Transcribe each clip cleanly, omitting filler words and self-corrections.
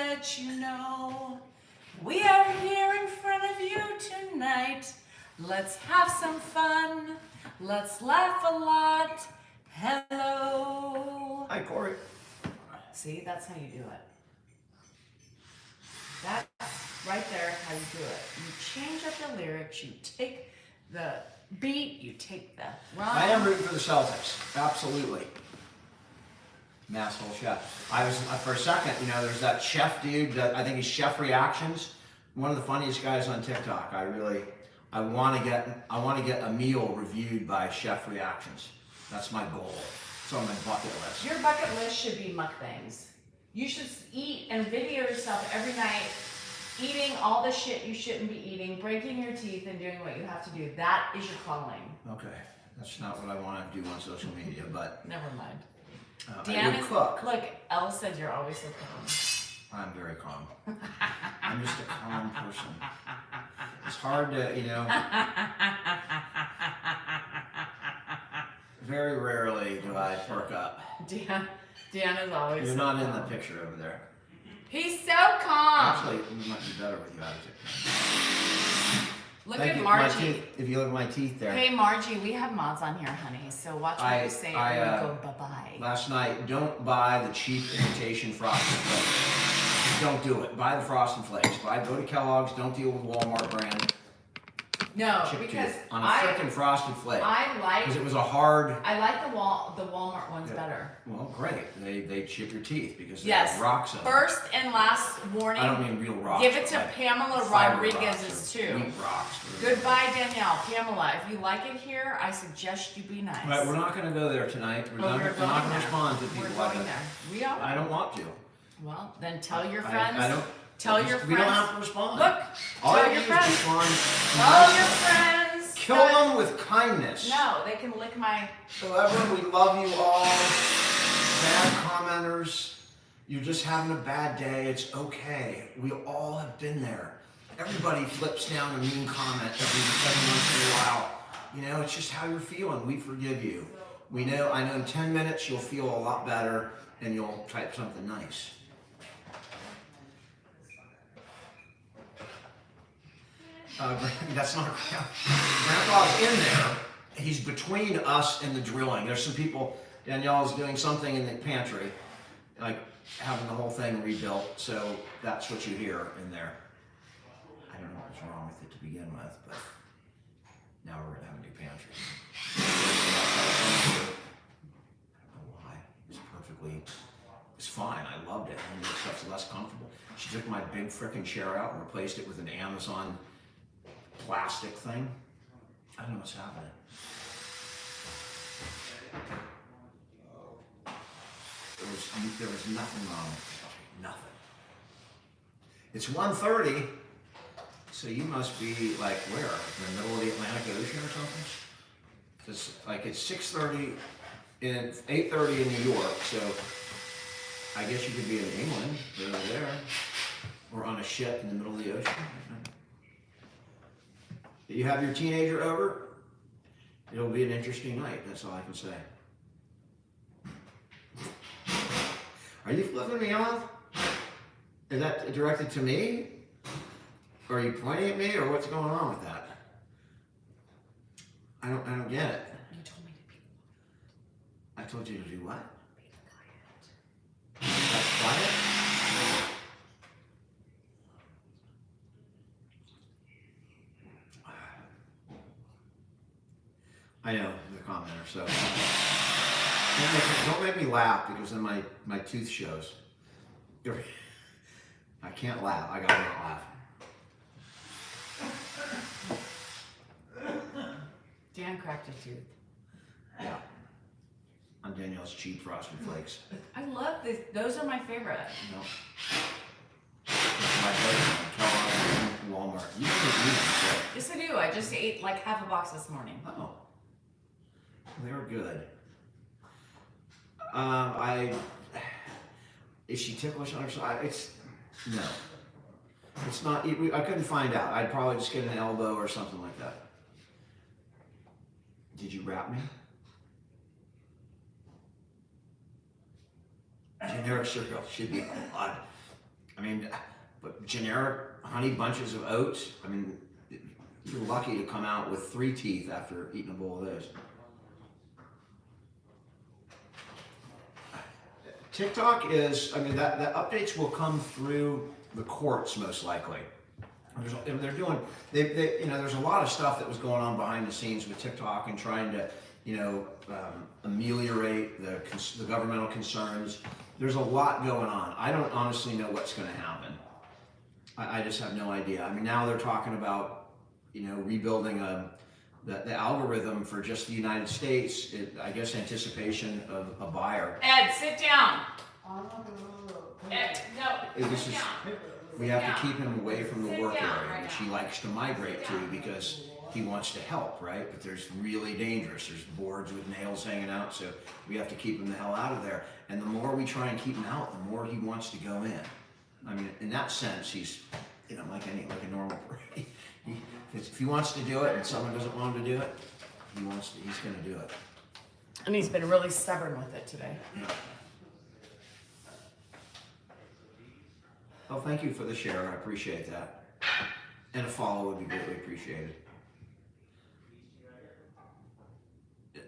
let you know we are here in front of you tonight. Let's have some fun. Let's laugh a lot. Hello. Hi, Corey. See, that's how you do it. That's right there how you do it. You change up the lyrics, you take the beat, you take the rhyme. I am rooting for the Celtics. Absolutely. Masshole chef. I was for a second, there's that chef dude that I think he's Chef Reactions, one of the funniest guys on TikTok. I want to get a meal reviewed by Chef Reactions. That's my goal. It's on my bucket list. Your bucket list should be mukbangs. You should eat and video yourself every night eating all the shit you shouldn't be eating, breaking your teeth and doing what you have to do. That is your calling. Okay, that's not what I want to do on social media, but never mind. I would cook. Look, Elle said you're always so calm. I'm very calm. I'm just a calm person. It's hard to, very rarely do I perk up. Deanna's always You're so not calm. in the picture over there. He's so calm. Actually, it might be better with you out of it. Look at Margie. If you look at my teeth there. Hey Margie, we have mods on here, honey. So watch what you say and we go bye-bye. Last night, don't buy the cheap imitation Frosted Flakes. Don't do it. Buy the Frosted Flakes. Go to Kellogg's. Don't deal with Walmart brand. No, chip because tooth on a frickin' Frosted Flake. Because it was a hard. I like the Walmart ones better. Well, great. They chip your teeth because they yes. have rocks in them. First and last warning. I don't mean real rocks. Give it to Pamela Rodriguez's too. Wheat rocks. Goodbye, Danielle. Pamela, if you like it here, I suggest you be nice. All right, we're not going to go there tonight. We're not going to respond to people like that. We are. I don't want to. Well, then tell your friends. I don't. Tell your friends. We don't have to respond. Look. Tell your friends. Tell your friends. Kill them with kindness. No, they can lick my. However, we love you all. Bad commenters. You're just having a bad day. It's okay. We all have been there. Everybody flips down a mean comment every once in a while. It's just how you're feeling. We forgive you. I know in 10 minutes you'll feel a lot better and you'll type something nice. That's not Grandpa's in there. He's between us and the drilling. There's some people, Danielle's doing something in the pantry, like having the whole thing rebuilt, so that's what you hear in there. I don't know what's wrong with it to begin with, but now we're gonna have a new pantry. I don't know why. It's fine. I loved it. And the stuff's less comfortable. She took my big frickin' chair out and replaced it with an Amazon plastic thing. I don't know what's happening. There was nothing wrong with it. Nothing. It's 1:30, so you must be like where? In the middle of the Atlantic Ocean or something? It's 6:30 and 8:30 in New York, so I guess you could be in England, over there, or on a ship in the middle of the ocean. You have your teenager over, it'll be an interesting night, that's all I can say. Are you flipping me off? Is that directed to me? Or are you pointing at me, or what's going on with that? I don't get it. You told me to be quiet. I told you to do what? Be quiet. That's quiet? I know, the commenter, so don't make me laugh because then my tooth shows. I can't laugh, I gotta not laugh. Dan cracked a tooth. Yeah. On Danielle's cheap Frosted Flakes. I love this. Those are my favorite. No. My favorite Kellogg's and Walmart. You can eat them. Yes, I do. I just ate like half a box this morning. Oh. They were good. Is she ticklish on her side? No. It's not, I couldn't find out. I'd probably just get an elbow or something like that. Did you wrap me? Generic cereal should be odd. I mean, but generic honey bunches of oats. I mean, you're lucky to come out with 3 teeth after eating a bowl of those. TikTok is, I mean, that updates will come through the courts most likely. They're doing, you know, there's a lot of stuff that was going on behind the scenes with TikTok and trying to, you know, ameliorate the governmental concerns. There's a lot going on. I don't honestly know what's going to happen. I just have no idea. I mean, now they're talking about, you know, rebuilding the algorithm for just the United States. I guess anticipation of a buyer. Ed, sit down. Ed, no, This sit is, down. we have to keep him away from the Sit work down area, right which now. he likes to migrate to because he wants to help, right? But there's really dangerous. There's boards with nails hanging out, so we have to keep him the hell out of there. And the more we try and keep him out, the more he wants to go in. I mean, in that sense, he's, you know, like a normal person. If he wants to do it and someone doesn't want him to do it, he's going to do it. And he's been really stubborn with it today. Yeah. Oh, thank you for the share. I appreciate that. And a follow would be greatly appreciated.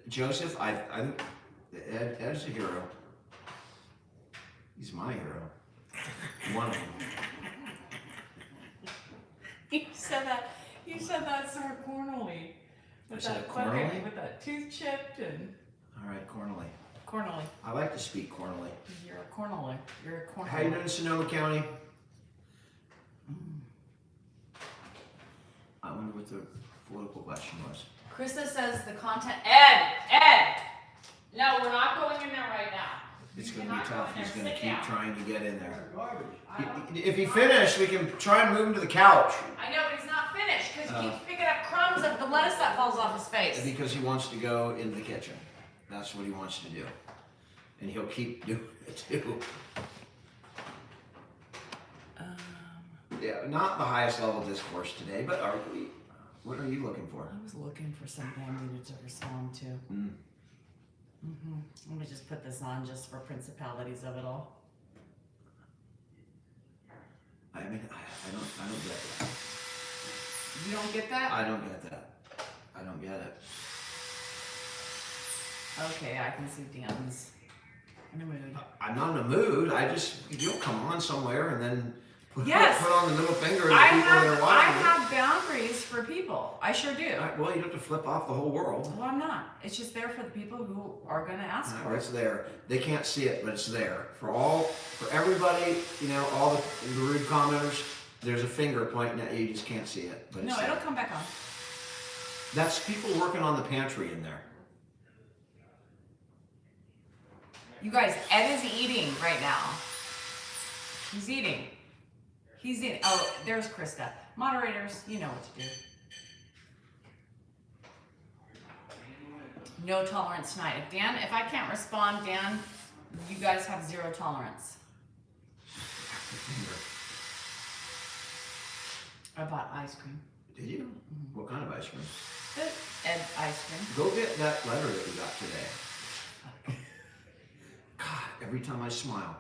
Joseph, I think Ed's a hero. He's my hero. One of them. You said that so cornily. I said it cornily? With that tooth chipped and All right, cornily. cornily. I like to speak cornily. You're a cornily. You're a cornily. How you doing, Sonoma County? I wonder what the political question was. Krista says the content. Ed! No, we're not going in there right now. It's You going to be cannot go tough. in He's there. going to Sit keep down. trying to get in there. I don't- If he finished, we can try and move him to the couch. I know, but he's not finished because he keeps picking up crumbs of the lettuce that falls off his face. Because he wants to go in the kitchen. That's what he wants to do. And he'll keep doing it too. Yeah, not the highest level discourse today, but what are you looking for? I was looking for something I needed to respond to. Let me just put this on just for principalities of it all. I mean, I don't get that. You don't get that? I don't get that. I don't get it. Okay, I can see Dan's in a mood. I'm not in a mood. You'll come on somewhere and then put on the middle finger at the I people that are have watching. boundaries for people. I sure do. Well, you don't have to flip off the whole world. Well, I'm not. It's just there for the people who are going to ask for It's it. there. They can't see it, but it's there. For everybody, you know, all the rude commenters, there's a finger pointing at you, you just can't see it. But No, it's it'll there. come back on. That's people working on the pantry in there. You guys, Ed is eating right now. He's eating. Oh, there's Krista. Moderators, you know what to do. No tolerance tonight. If I can't respond, Dan, you guys have 0 tolerance. I bought ice cream. Did you? Mm-hmm. What kind of ice cream? The Ed ice cream. Go get that letter that we got today. God, every time I smile.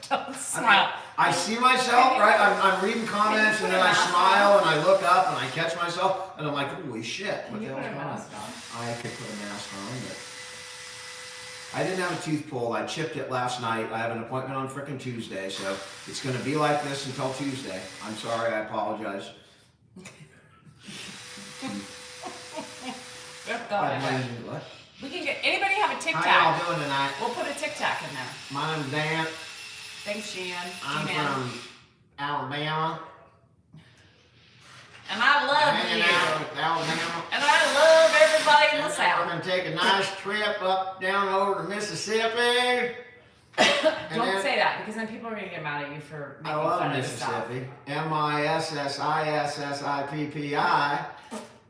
Don't smile. I see myself, right? I'm reading comments and then I smile and I look up and I catch myself and I'm like, holy shit, what Can the you hell's put a going on? mask on? I could put a mask on, but I didn't have a tooth pulled. I chipped it last night. I have an appointment on frickin' Tuesday, so it's going to be like this until Tuesday. I'm sorry. I apologize. What? We can get anybody have a Tic Tac. How y'all doing tonight? We'll put a Tic Tac in there. My name's Dan. Thanks, Jan. I'm G-Man. from Alabama. And I love Hanging you. out with Alabama. And I love everybody in the We're South. going to take a nice trip up down over to Mississippi. Don't say that because then people are going to get mad at you for I making love fun of the South. Mississippi. Mississippi.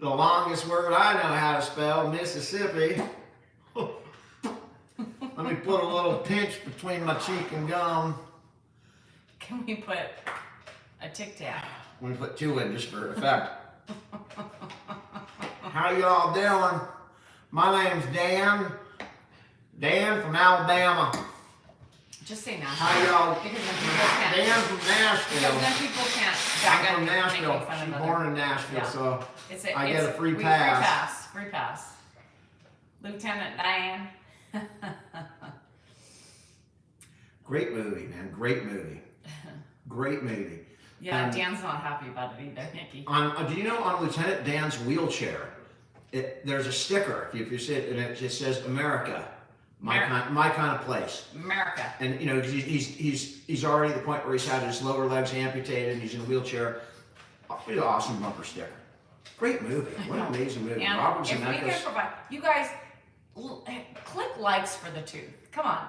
The longest word I know how to spell, Mississippi. Let me put a little pinch between my cheek and gum. Can we put a Tic Tac? Let me put 2 in just for effect. How y'all doing? My name's Dan. Dan from Alabama. Just say Nashville. How y'all? Because then people can't. Dan from Nashville. Because then people can't. I'm from Nashville. She's born in Nashville, Yeah. so It's I get a free pass. Free pass. Lieutenant Diane. Great movie, man. Great movie. Great movie. Yeah, And Dan's not happy about it either, Nikki. do you know on Lieutenant Dan's wheelchair, there's a sticker. If you see it, and it just says America, my kind of place. America. And you know he's already at the point where he's had his lower legs amputated and he's in a wheelchair. It's an awesome bumper sticker. Great movie. What an amazing movie. And Robert if we Zemeckis. can provide, you guys, click likes for the tooth. Come on.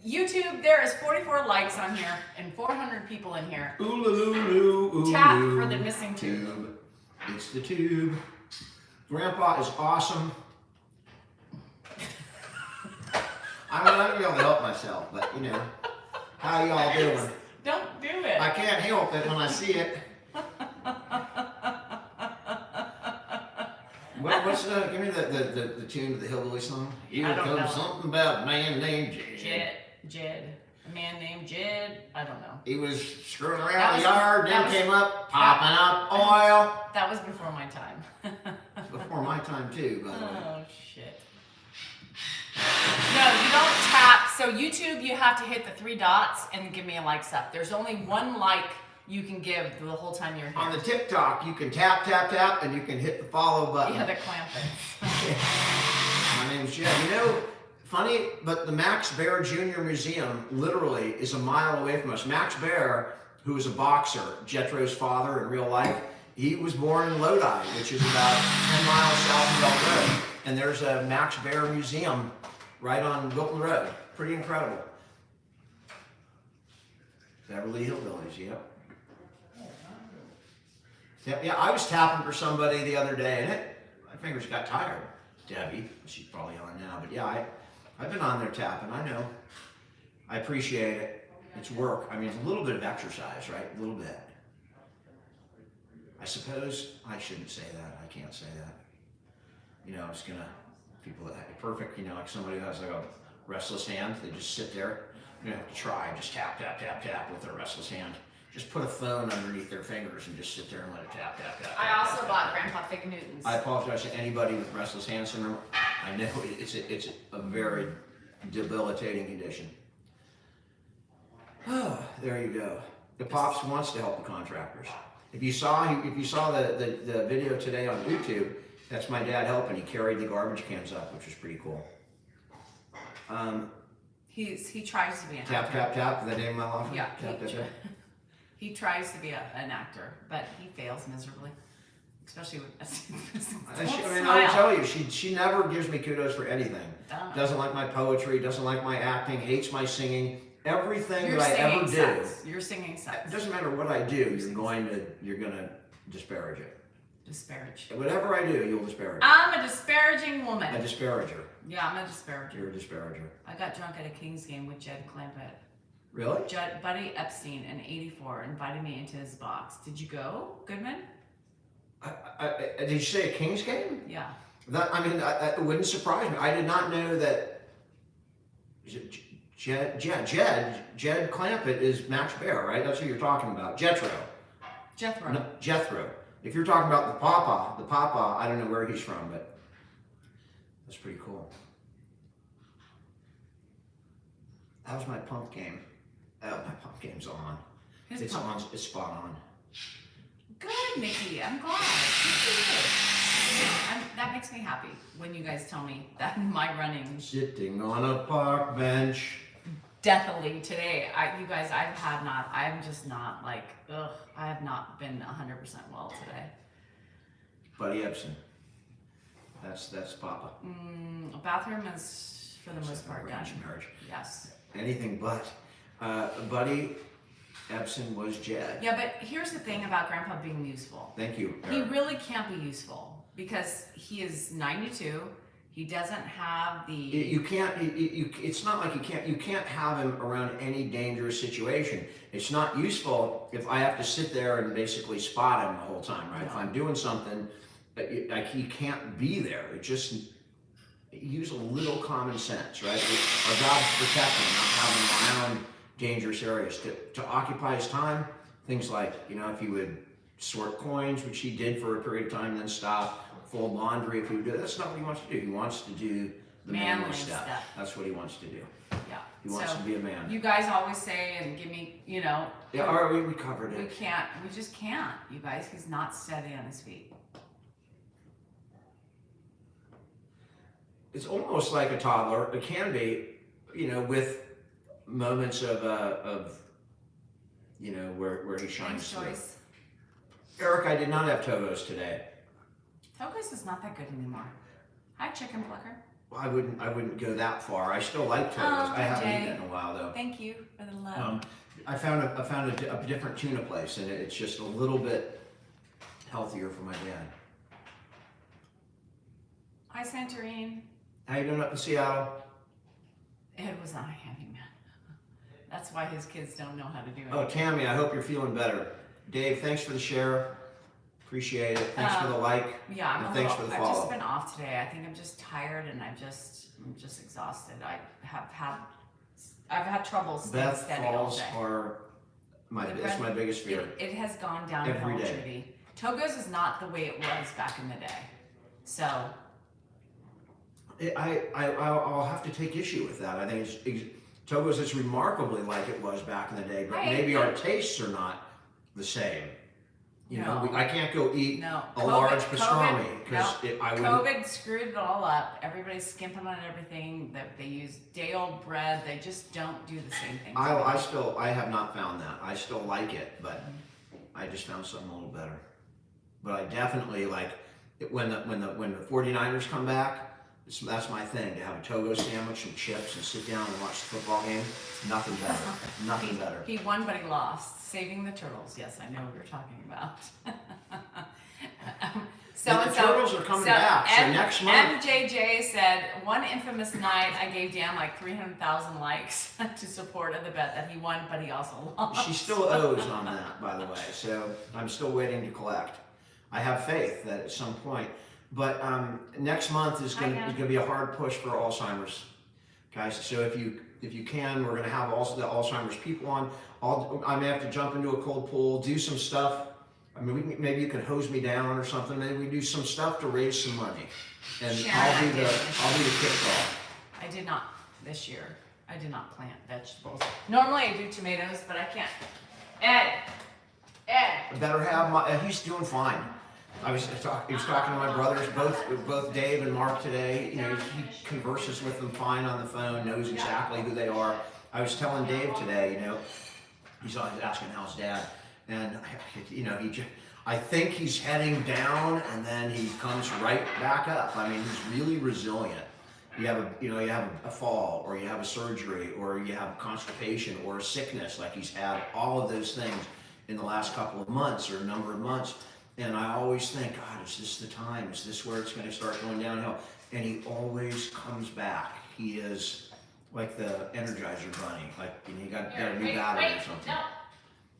YouTube, there is 44 likes on here and 400 people in here. Ooh, Tap for the missing tooth. tube. It's the tube. Grandpa is awesome. I'm not gonna be able to help myself, but you know, how y'all doing? Don't do it. I can't help it when I see it. Give me the tune to the Hillbilly song. Here I don't comes know. something about a man named Jed. A man named Jed. I don't know. He was screwing That around was- the yard, that then was- came up, popping up oil. That was before my time. Before my time too, by the way. Oh, shit. No, you don't tap. So YouTube, you have to hit the 3 dots and give me a likes up. There's only 1 like you can give the whole time you're here. On the TikTok, you can tap, and you can hit the follow button. Yeah, the clamp it. My name's Jed. You know, funny, but the Max Baer Jr. Museum literally is a mile away from us. Max Baer, who was a boxer, Jethro's father in real life, he was born in Lodi, which is about 10 miles south of Bell Road. And there's a Max Baer Museum right on Wilton Road. Pretty incredible. Beverly Hillbillies, yep. Yeah, I was tapping for somebody the other day, and my fingers got tired. Debbie, she's probably on now, but yeah, I've been on there tapping. I know. I appreciate it. It's work. I mean, it's a little bit of exercise, right? A little bit. I suppose I shouldn't say that. I can't say that. You know, it's gonna people that have perfect. You know, like somebody who has like a restless hand, they just sit there. You don't have to try. Just tap with their restless hand. Just put a phone underneath their fingers and just sit there and let it tap. I also bought Grandpa Fig Newtons. I apologize to anybody with restless hand syndrome. I know it's a very debilitating condition. Oh, there you go. The Pops wants to help the contractors. If you saw the video today on YouTube, that's my dad helping. He carried the garbage cans up, which was pretty cool. He tries to be an Tap, actor. tap. The name of my law firm? Yeah, Tap, tap. he tries to be an actor, but he fails miserably. Especially with I will tell you, she never gives me kudos for anything. Dumb. Doesn't like my poetry, doesn't like my acting, hates my singing. Everything Your that I ever singing do, sucks. Your singing it sucks. doesn't matter what I do, you're gonna disparage it. Disparage. Whatever I do, you'll disparage it. I'm a disparaging woman. A disparager. Yeah, I'm a disparager. You're a disparager. I got drunk at a Kings game with Jed Clampett. Really? Buddy Epstein in '84 invited me into his box. Did you go, Goodman? Did you say a Kings game? Yeah. That wouldn't surprise me. I did not know that. Is it Jed Clampett is Max Baer, right? That's who you're talking about. Jethro. No, Jethro. If you're talking about the Papa, I don't know where he's from, but that's pretty cool. That was my pump game. Oh, my pump game's on. It's spot on. Good, Nikki. I'm glad. That makes me happy when you guys tell me that my running Sitting on a park bench. deathly today. I'm just not like, I have not been 100% well today. Buddy Epson. That's Papa. A bathroom is, for the most part, done. Arranged marriage. Yes. Anything but. Buddy Epson was Jed. Yeah, but here's the thing about Grandpa being useful. Thank you. He really can't be useful because he is 92. He doesn't have the. You can't. It's not like you can't have him around any dangerous situation. It's not useful if I have to sit there and basically spot him the whole time, right? No. If I'm doing something, like he can't be there. use a little common sense, right? Our job's to protect him, not have him around dangerous areas. To occupy his time, things like, if he would sort coins, which he did for a period of time, then stop, fold laundry, if he would do that. That's not what he wants to do. He wants to do the manly stuff. That's what he wants to do. Yeah. He wants to be a man. You guys always say and give me, Yeah, all right, we covered it. We just can't, you guys. He's not steady on his feet. It's almost like a toddler. It can be, with moments of where he shines through. Choice. Eric, I did not have Togos today. Togos is not that good anymore. Hi, chicken plucker. Well, I wouldn't go that far. I still like Togos. I haven't eaten it in a while though. Thank you for the love. I found a different tuna place, and it's just a little bit healthier for my dad. Hi, Santorini. How you doing up in Seattle? Ed was not a handyman. That's why his kids don't know how to do it. Oh, Tammy, I hope you're feeling better. Dave, thanks for the share. Appreciate it. Thanks for the like. Yeah, and thanks for the follow. I've just been off today. I think I'm just tired and I'm just exhausted. I've had trouble staying steady all day. Are it's my biggest fear. It has gone downhill, Judy. Togos is not the way it was back in the day. So I'll have to take issue with that. I think Togos is remarkably like it was back in the day, but maybe our tastes are not the same. I can't go eat a large pastrami because COVID screwed it all up. Everybody's skimping on everything. That they use day-old bread. They just don't do the same thing. I have not found that. I still like it, but I just found something a little better. But I definitely like it when the 49ers come back. That's my thing, to have a Togo sandwich and chips and sit down and watch the football game. Nothing better. Nothing better. He won, but he lost. Saving the turtles. Yes, I know what you're talking about. The turtles are coming back. So next month. MJJ said, one infamous night I gave Dan like 300,000 likes to support the bet that he won, but he also lost. She still owes on that, by the way. So I'm still waiting to collect. I have faith that at some point. But next month is going to be a hard push for Alzheimer's, guys. So if you can, we're going to have also the Alzheimer's people on. I may have to jump into a cold pool, do some stuff. I mean, maybe you can hose me down or something. Maybe we do some stuff to raise some money, and I'll be the kickoff. I did not this year. I did not plant vegetables. Normally I do tomatoes, but I can't. Ed. Better have he's doing fine. He was talking to my brothers, both Dave and Mark today. He converses with them fine on the phone, knows exactly who they are. I was telling Dave today, he's always asking how's Dad, and I think he's heading down, and then he comes right back up. I mean, he's really resilient. You have a fall, or you have a surgery, or you have constipation, or a sickness. Like he's had all of those things in the last couple of months or a number of months. And I always think, God, is this the time? Is this where it's going to start going downhill? And he always comes back. He is like the Energizer Bunny. Like you got a new battery or something. No.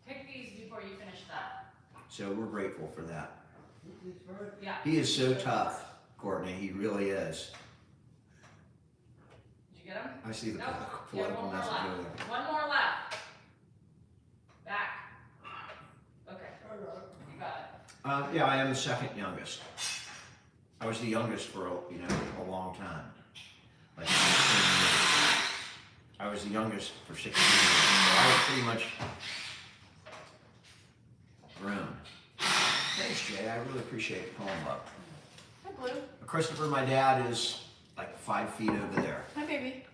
Take these before you finish that. So we're grateful for that. Yeah. He is so tough, Courtney. He really is. Did you get him? I see the political message over there. One more left. Back. Okay. You got it. Yeah, I am the second youngest. I was the youngest for a long time. Like 16 years. I was the youngest for 16 years. So I was pretty much grown. Thanks, Jay. I really appreciate the poem up. Hi, Blue. Christopher, my dad, is like 5 feet over there. Hi, baby.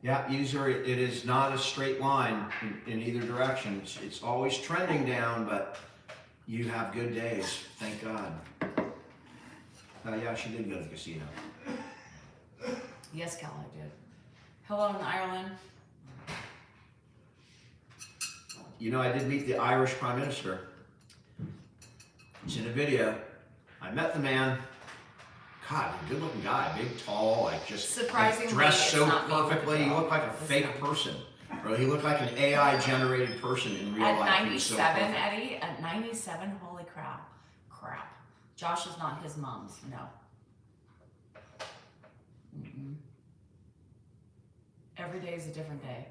Yeah, user, it is not a straight line in either direction. It's always trending down, but you have good days, thank God. Yeah, she did go to the casino. Yes, Cal, I did. Hello in Ireland. I did meet the Irish Prime Minister. It's in a video. I met the man. God, a good-looking guy, big, tall, just surprisingly dressed so perfectly. He looked like a fake person. Or he looked like an AI-generated person in real life. At 97, Eddie, at 97, holy crap. Josh is not his mom's, no. Mm-mm. Every day is a different day.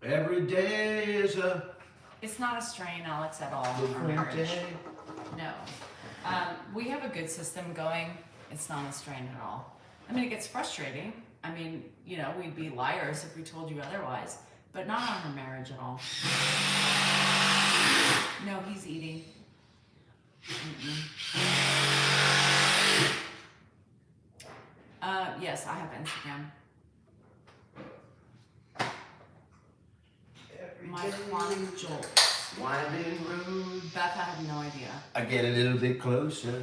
Every day is a It's not a strain, Alex, at all, our different marriage. day. No. We have a good system going. It's not a strain at all. I mean, it gets frustrating. I mean, you know, we'd be liars if we told you otherwise, but not on our marriage at all. No, he's eating. Yes, I have Instagram. My clock jolts. Winding road. Beth, I have no idea. I get a little bit closer.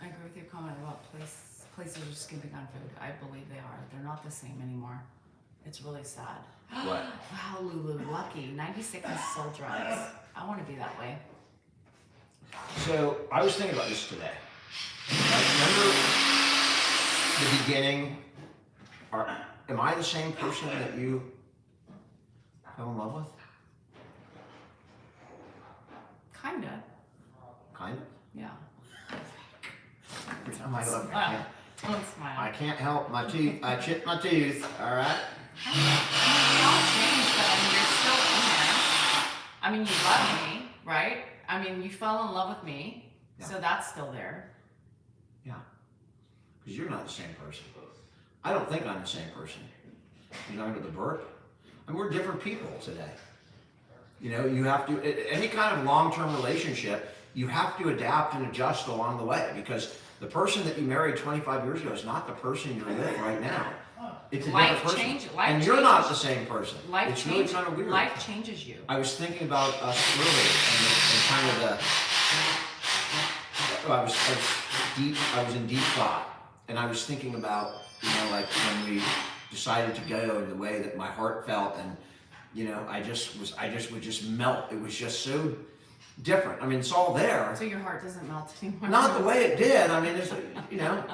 I agree with your comment about places are skimping on food. I believe they are. They're not the same anymore. It's really sad. What? Wow, Lulu, lucky. 96 sold drugs. I want to be that way. So I was thinking about this today. Remember the beginning? Am I the same person that you fell in love with? Kinda. Kind of. Yeah. Every time I look, Don't smile. I can't help my teeth. I chip my teeth. All right. I mean, we all changed, but I mean, you're still in there. I mean, you love me, right? I mean, you fell in love with me, so that's still there. Yeah. Because you're not the same person. I don't think I'm the same person. You know, under the burp. I mean, we're different people today. You know, you have to, any kind of long-term relationship, you have to adapt and adjust along the way, because the person that you married 25 years ago is not the person you're with right now. It's a different person. And you're not the same person. It's really kind of weird. Life changes you. I was thinking about us earlier and kind of I was in deep thought, and I was thinking about, you know, like when we decided to go and the way that my heart felt, and you know, I just would just melt. It was just so different. I mean, it's all there. So your heart doesn't melt anymore? Not the way it did. I mean, it's, you know,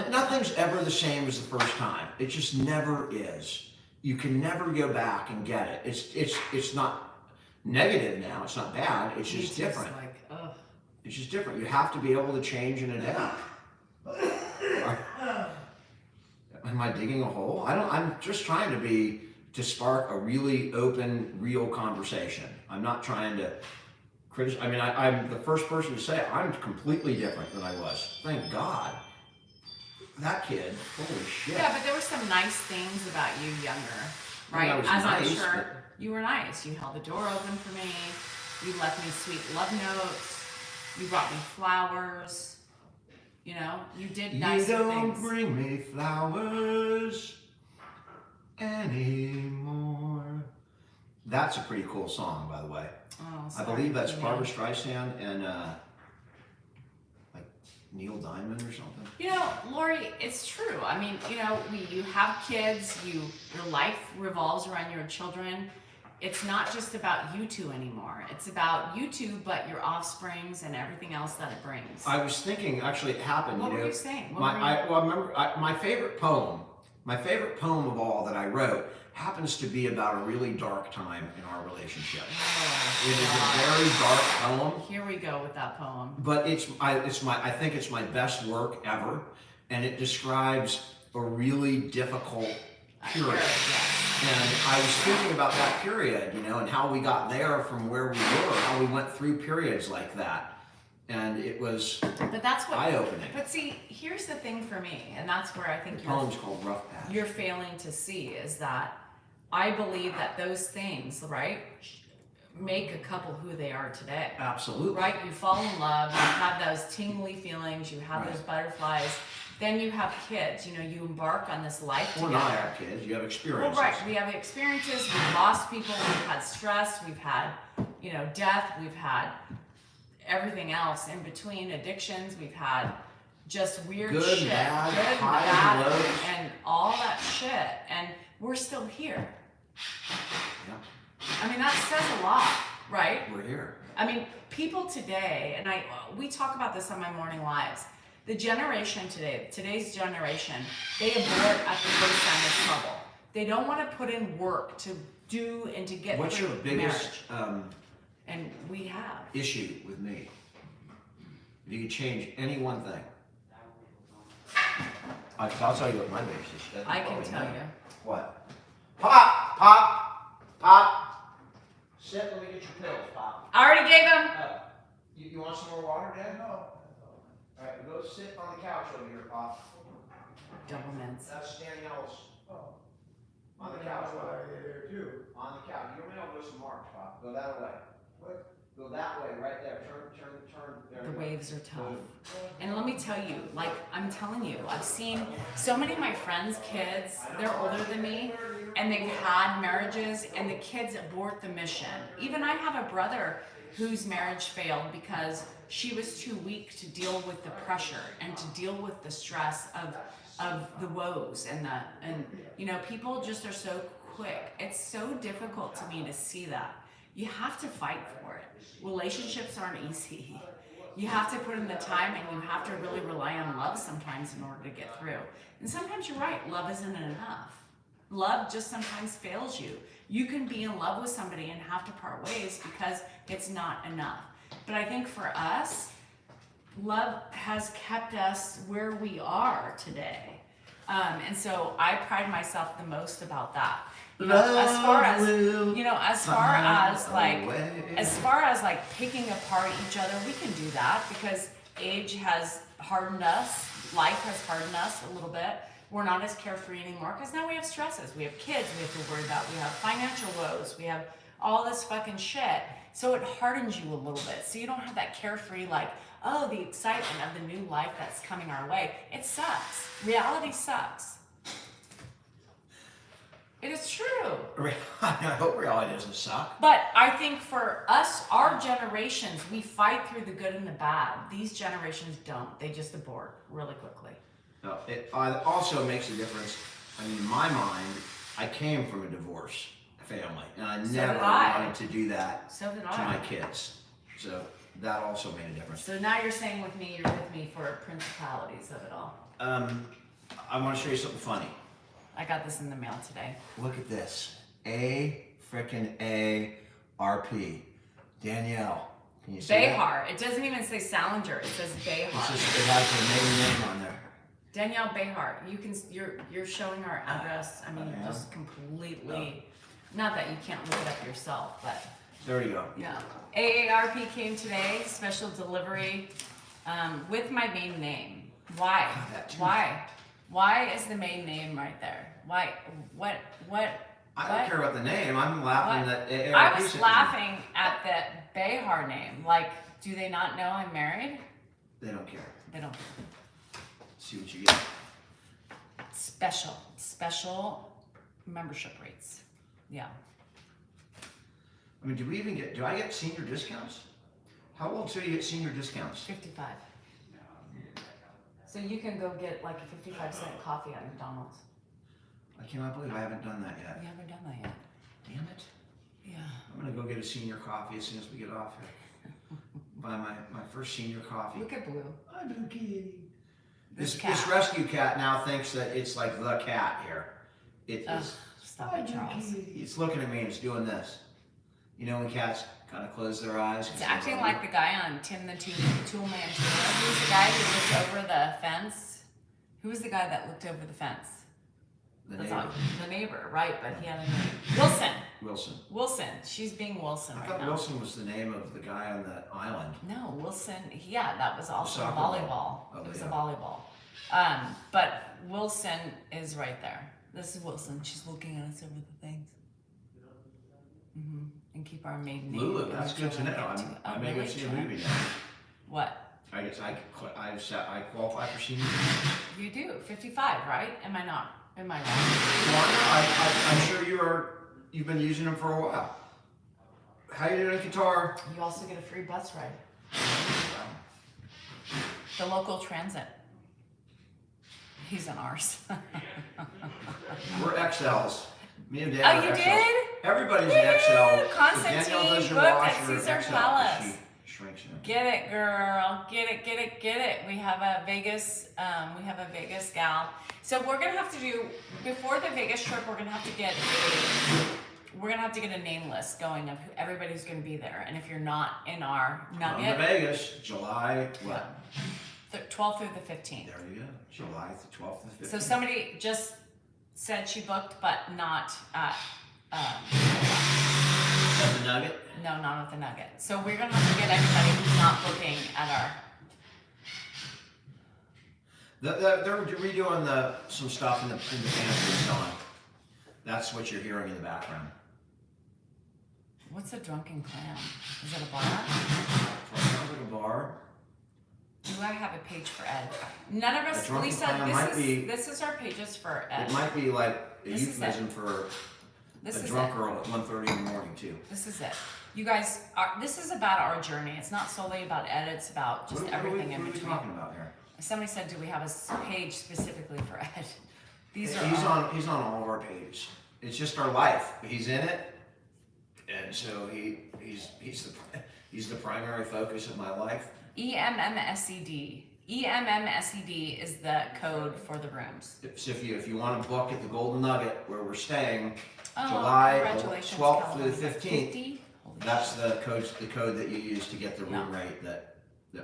nothing's ever the same as the first time. It just never is. You can never go back and get it. It's not negative now. It's not bad. It's just different. Like, ugh. It's just different. You have to be able to change and adapt. Am I digging a hole? I'm just trying to spark a really open, real conversation. I'm not trying to criticize. I mean, I'm the first person to say I'm completely different than I was. Thank God. That kid, holy shit. Yeah, but there were some nice things about you younger, right? I was As nice, I'm sure you were nice. You held the door open for me. You left me sweet love notes. You brought me flowers. You know, you did nice things. You don't bring me flowers anymore. That's a pretty cool song, by the way. Oh, I sorry. believe that's Barbra Streisand and like Neil Diamond or something. You know, Lori, it's true. I mean, you know, you have kids. Your life revolves around your children. It's not just about you two anymore. It's about you two, but your offsprings and everything else that it brings. I was thinking, actually, it happened. What you know, were you saying? I remember my favorite poem of all that I wrote happens to be about a really dark time in our relationship. Oh, it is a very dark poem. Here we go with that poem. But I think it's my best work ever, and it describes a really difficult period. And I was thinking about that period, you know, and how we got there from where we were, how we went through periods like that. And it was eye-opening. But see, here's the thing for me, and that's where I think the poem's called Rough Patch. You're failing to see is that I believe that those things, right, make a couple who they are today. Absolutely. Right? You fall in love, you have those tingly feelings, you have those butterflies. Then you have kids, you know, you embark on this life together. Well, not have kids, you have experiences. Well, right, we have experiences, we've lost people, we've had stress, we've had, you know, death, we've had everything else in between, addictions, we've had just weird good, shit. Bad, good, high bad, and lows. and all that shit, and we're still here. Yeah. I mean, that says a lot, right? We're here. I mean, people today, and we talk about this on my morning lives, the generation today, today's generation, they abort at the first sign of trouble. They don't want to put in work to do and to get What's your biggest And we have. issue with me. If you could change any one thing. I'll tell you what my biggest issue is. I can tell you. What? Pop! Pop! Pop! Sit, let me get your pills, Pop. I already gave him. You want some more water, Dad? No. Alright, go sit on the couch over here, Pop. Double mints. That's Danielle's. On the couch, Pop. On the couch. You don't know those marks, Pop. Go that way. What? Go that way, right there. Turn. There The waves are tough. And let me tell you, like I'm telling you, I've seen so many of my friends' kids, they're older than me, and they've had marriages, and the kids abort the mission. Even I have a brother whose marriage failed because she was too weak to deal with the pressure and to deal with the stress of the woes and you know, people just are so quick. It's so difficult to me to see that. You have to fight for it. Relationships aren't easy. You have to put in the time, and you have to really rely on love sometimes in order to get through. And sometimes you're right, love isn't enough. Love just sometimes fails you. You can be in love with somebody and have to part ways because it's not enough. But I think for us, love has kept us where we are today. And so I pride myself the most about that. You know, as far as like picking apart each other, we can do that because age has hardened us, life has hardened us a little bit. We're not as carefree anymore because now we have stresses. We have kids we have to worry about. We have financial woes. We have all this fucking shit. So it hardens you a little bit. So you don't have that carefree, like, oh, the excitement of the new life that's coming our way. It sucks. Reality sucks. It is true. I hope reality doesn't suck. But I think for us, our generations, we fight through the good and the bad. These generations don't. They just abort really quickly. No, it also makes a difference. I mean, in my mind, I came from a divorce family, and I never wanted to do that to my kids. So that also made a difference. So now you're saying with me, you're with me for principalities of it all. I want to show you something funny. I got this in the mail today. Look at this. RP. Danielle, can you see Behar. It doesn't even say Salinger. It says Behar. It has her maiden name on there. Danielle Behar. You're showing our address. I mean, just completely. Not that you can't look it up yourself, but. There you go. Yeah. AARP came today. Special delivery with my maiden name. Why? Why? Why is the main name right there? Why? What? I don't care about the name. I'm laughing that AARP. I was laughing at the Behar name. Like, do they not know I'm married? They don't care. They don't. See what you get. Special membership rates. Yeah. I mean, do I get senior discounts? How old till you get senior discounts? 55. So you can go get like a 55-cent coffee at McDonald's. I cannot believe I haven't done that yet. You haven't done that yet. Damn it. Yeah. I'm gonna go get a senior coffee as soon as we get off here. Buy my first senior coffee. Look at Blue. I'm a kitty. This This rescue cat now thinks that it's like the cat here. It is. Stop it, Charles. It's looking at me and it's doing this. You know when cats kind of close their eyes? It's acting like the guy on Tim the Toolman. Who's the guy who looked over the fence? Who was the guy that looked over the fence? The That's neighbor. not the neighbor, right? But he had a name. Wilson. She's being Wilson I right thought now. Wilson was the name of the guy on the island. No, Wilson. Yeah, that was also Soccer volleyball. ball. Oh, It was yeah. a volleyball. But Wilson is right there. This is Wilson. She's looking at us over the things. And keep our maiden name. Lulu, that's good to know. I may go see a movie now. What? I guess I qualify for senior. You do. 55, right? Am I not? Am I wrong? Well, I'm sure you've been using them for a while. How you doing, guitar? You also get a free bus ride. The local transit. He's on ours. We're XLs. Me and Dan Oh, are you XLs. Did? Everybody's an XL. Constantine booked at Caesar Palace. She shrinks in. Get it, girl. Get it. We have a Vegas gal. So we're gonna have to do, before the Vegas trip, we're gonna have to get a we're gonna have to get a name list going of everybody who's gonna be there. And if you're not in our Come to nugget, Vegas, July, what? the 12th through the 15th. There you go, July the 12th to the 15th. So somebody just said she booked, but not At the Nugget? no, not at the Nugget. So we're gonna have to get everybody who's not booking at our. They're redoing some stuff in the pantry and on. That's what you're hearing in the background. What's a drunken clam? Is it a bar? From a bar. Do I have a page for Ed? None of us. A drunken Lisa, clam might be- this is our pages for Ed. It might be like a This is euphemism for This a is drunk it. girl at 1:30 in the morning too. This is it. You guys, this is about our journey. It's not solely about Ed. It's about just everything in What are we between. talking about here? Somebody said, "Do we have a page specifically for Ed?" These are He's all, on all of our pages. It's just our life. He's in it, and so he's the primary focus of my life. EMMSED. EMMSED is the code for the rooms. So if you want to book at the Golden Nugget where we're staying, Oh, July congratulations, 12th through the California. 15th, 50? Holy that's shit. the code that you use to get the room Yeah. rate that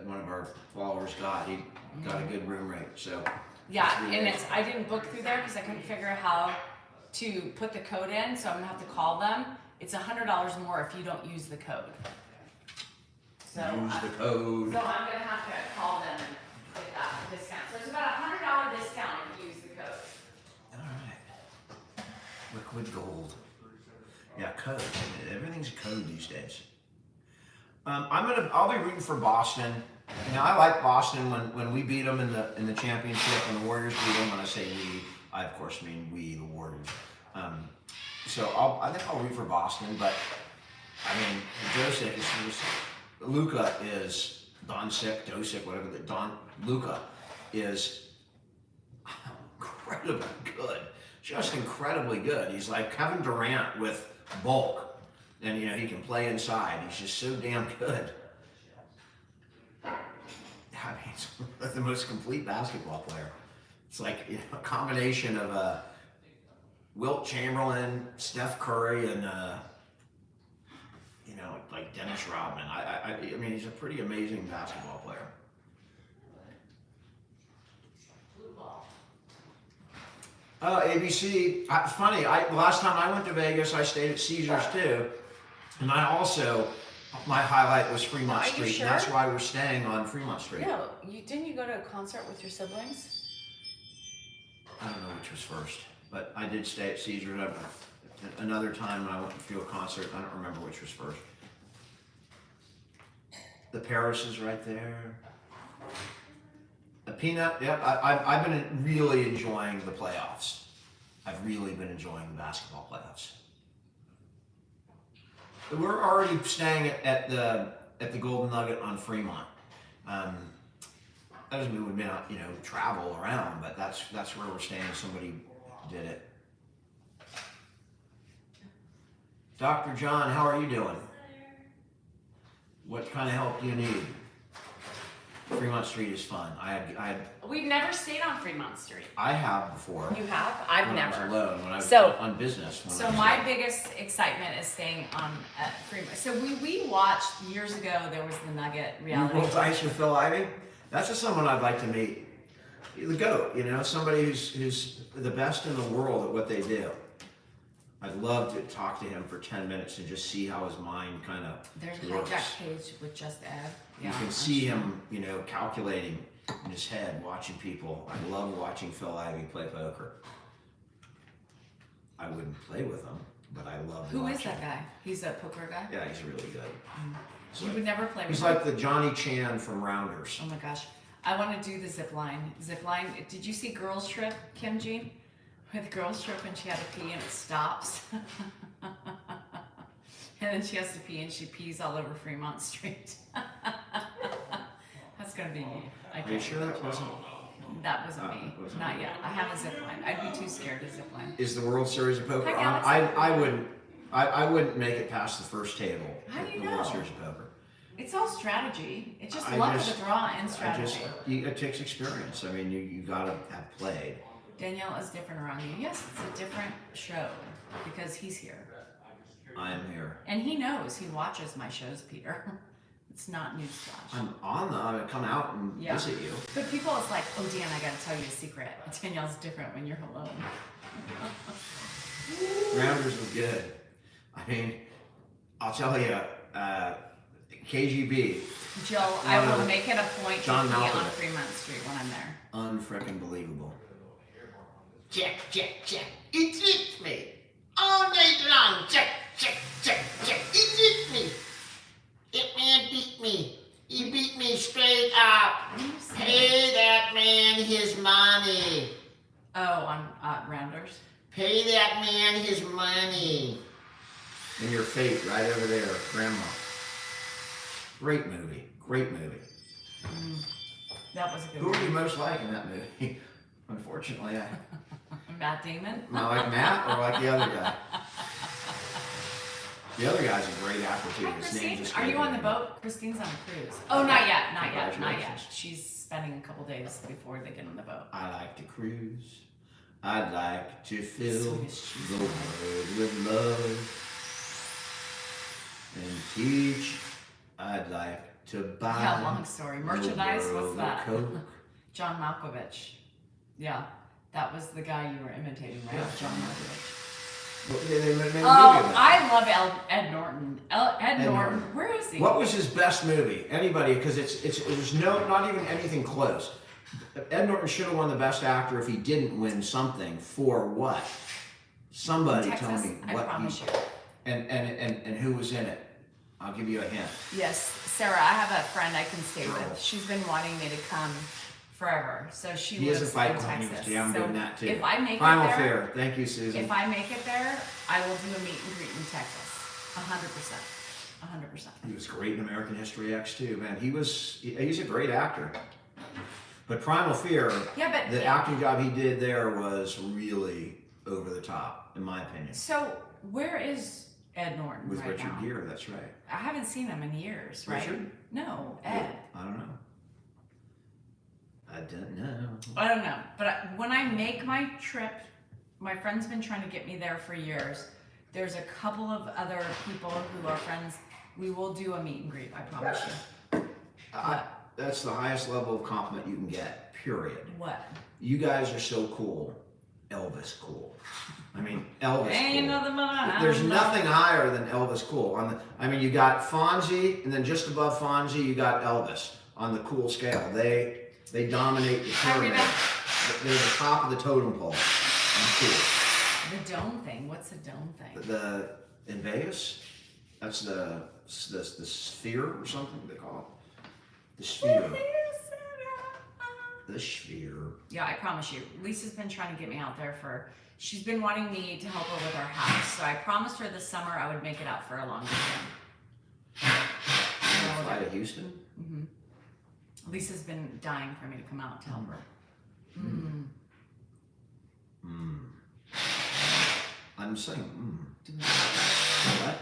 one of our followers got. He got a good room rate. So Yeah, that's really and nice. it's I didn't book through there because I couldn't figure out how to put the code in, so I'm gonna have to call them. It's $100 more if you don't use the code. So use the code. So I'm gonna have to call them and get that discount. So it's about $100 discount if you use the code. All right. Liquid gold. Yeah, code. Everything's a code these days. I'll be rooting for Boston. You know, I like Boston when we beat them in the championship, when the Warriors beat them. When I say we, I of course mean we, the Warriors. So I think I'll root for Boston, but I mean, Dosick is Luka is Dosick, whatever Luka is incredibly good, just incredibly good. He's like Kevin Durant with bulk, and you know he can play inside. He's just so damn good. I mean, he's the most complete basketball player. It's like, you know, a combination of Wilt Chamberlain, Steph Curry, and you know, like Dennis Rodman. I mean, he's a pretty amazing basketball player. ABC. Funny. Last time I went to Vegas, I stayed at Caesars too, and my highlight was Fremont Are you Street. sure? And that's why we're staying on Fremont Street. No, didn't you go to a concert with your siblings? I don't know which was first, but I did stay at Caesars. Another time when I went to a concert, I don't remember which was first. The Paris is right there. The Peanut, yep. I've been really enjoying the playoffs. I've really been enjoying the basketball playoffs. We're already staying at the Golden Nugget on Fremont. That doesn't mean we may not, you know, travel around, but that's where we're staying. Somebody did it. Dr. John, how are you doing? What kind of help do you need? Fremont Street is fun. We've never stayed on Fremont Street. I have before. You have? I've when never. I was alone, when I was So- on business. So my biggest excitement is staying on at Fremont. So we watched years ago. There was the Nugget You reality. roll dice with Phil Ivey? That's just someone I'd like to meet. The GOAT, you know, somebody who's the best in the world at what they do. I'd love to talk to him for 10 minutes and just see how his mind kind of There's a works. hijack page with just Ed. You can see him, you know, calculating in his head, watching people. I love watching Phil Ivey play poker. I wouldn't play with him, but I love Who watching. is that guy? He's a poker guy? Yeah, he's really good. You would never play with He's him. like the Johnny Chan from Rounders. Oh my gosh. I want to do the zip line. Zip line. Did you see Girls Trip, Kim Jean? With Girls Trip and she had to pee and it stops. And then she has to pee and she pees all over Fremont Street. That's gonna be me. I Are you sure that wasn't? That wasn't me. it wasn't Not you. yet. I have a zip line. I'd be too scared to zip line. Is the World Series of Poker Hi, on? Galaxy. I wouldn't make it past the first table. How do you the know? World Series of Poker. It's all strategy. It's just I luck just- of the draw and strategy. It takes experience. I mean, you gotta have played. Danielle is different around you. Yes, it's a different show because he's here. I'm here. And he knows. He watches my shows, Peter. It's not newsflash. I'm on them. I come out and visit you. But people is like, oh, Dan, I gotta tell you a secret. Danielle's different when you're alone. Rounders was good. I mean, I'll tell you, KGB. Jill, I will make it a point to be on Malkovich. Fremont Street when I'm there. Unfrickin' believable. Check, it's me. All night long, check. It's me. That man beat me. He beat me straight up. Pay that man his money. Oh, on Rounders? Pay that man his money. And your fate right over there, Grandma. Great movie. That was a good Who are you one. most like in that movie? Unfortunately, I Matt Damon? like Matt or like the other guy. The other guy's a great actor too. Hi, His Christine. name just Are you on the boat? Christine's on a cruise. Oh, not yet. Congratulations. She's spending a couple days before they get on the boat. I like to cruise. I'd like to fill Sweetest cheese. the world with love and teach. I'd like to buy. Yeah, long story. Merchandise? the What's world that? of Coke. John Malkovich. Yeah, that was the guy you were imitating, right? Yeah. John Malkovich. Well, they made a movie Oh, about it. I love Ed Norton. Ed Norton. Norton. Where is he? What was his best movie? Anybody? Because there's not even anything close. Ed Norton should have won the best actor if he didn't win something. For what? Somebody Texas, tell me I what promise he, you. and who was in it. I'll give you a hint. Yes, Sarah, I have a friend I can stay with. She's been wanting me to come forever. So she He is lives a Fight in Club. He was Texas. damn so good in that too. if I make Primal it there, Fear. Thank you, Susan. if I make it there, I will do a meet and greet in Texas. 100%. 100%. He was great in American History X too, man. He's a great actor. But Primal Fear, Yeah, but the acting job he did there was really over the top, in my opinion. so where is Ed Norton With right Richard now? Gere, that's right. I haven't seen him in years, right? Richard? No, Ed. I don't know. I don't know. I don't know, but when I make my trip, my friend's been trying to get me there for years. There's a couple of other people who are friends. We will do a meet and greet, I promise you. That's the highest level of compliment you can get, period. What? You guys are so cool. Elvis cool. I mean, Elvis Ain't cool. nothing but a There's hound nothing higher than Elvis cool. You got Fonzie, and then just above Fonzie, you got Elvis on the cool scale. They dominate the Hi, pyramid. Rita. They're the top of the totem pole. On cool. The dome thing. What's the dome thing? The in Vegas, that's the sphere or something they call it. The sphere. The sphere. Yeah, I promise you. Lisa's been trying to get me out there she's been wanting me to help her with our house. So I promised her this summer I would make it out for a long weekend. Fly to Houston. Mm-hmm. Lisa's been dying for me to come out to help her. Mm. I'm saying, what?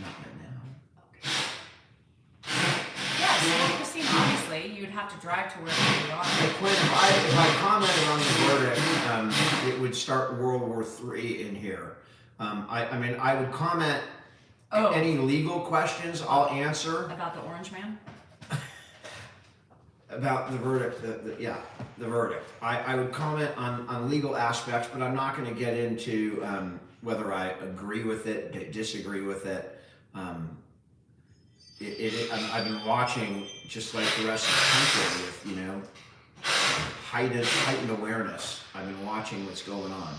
Not right now. Yeah, so Christine, obviously, you'd have to drive to where we are. Hey, Quinn, if I commented on the verdict, it would start World War III in here. I would comment any legal questions I'll answer. About the Orange Man? About the verdict, the verdict. I would comment on legal aspects, but I'm not going to get into whether I agree with it, disagree with it. I've been watching, just like the rest of the country, with heightened awareness. I've been watching what's going on.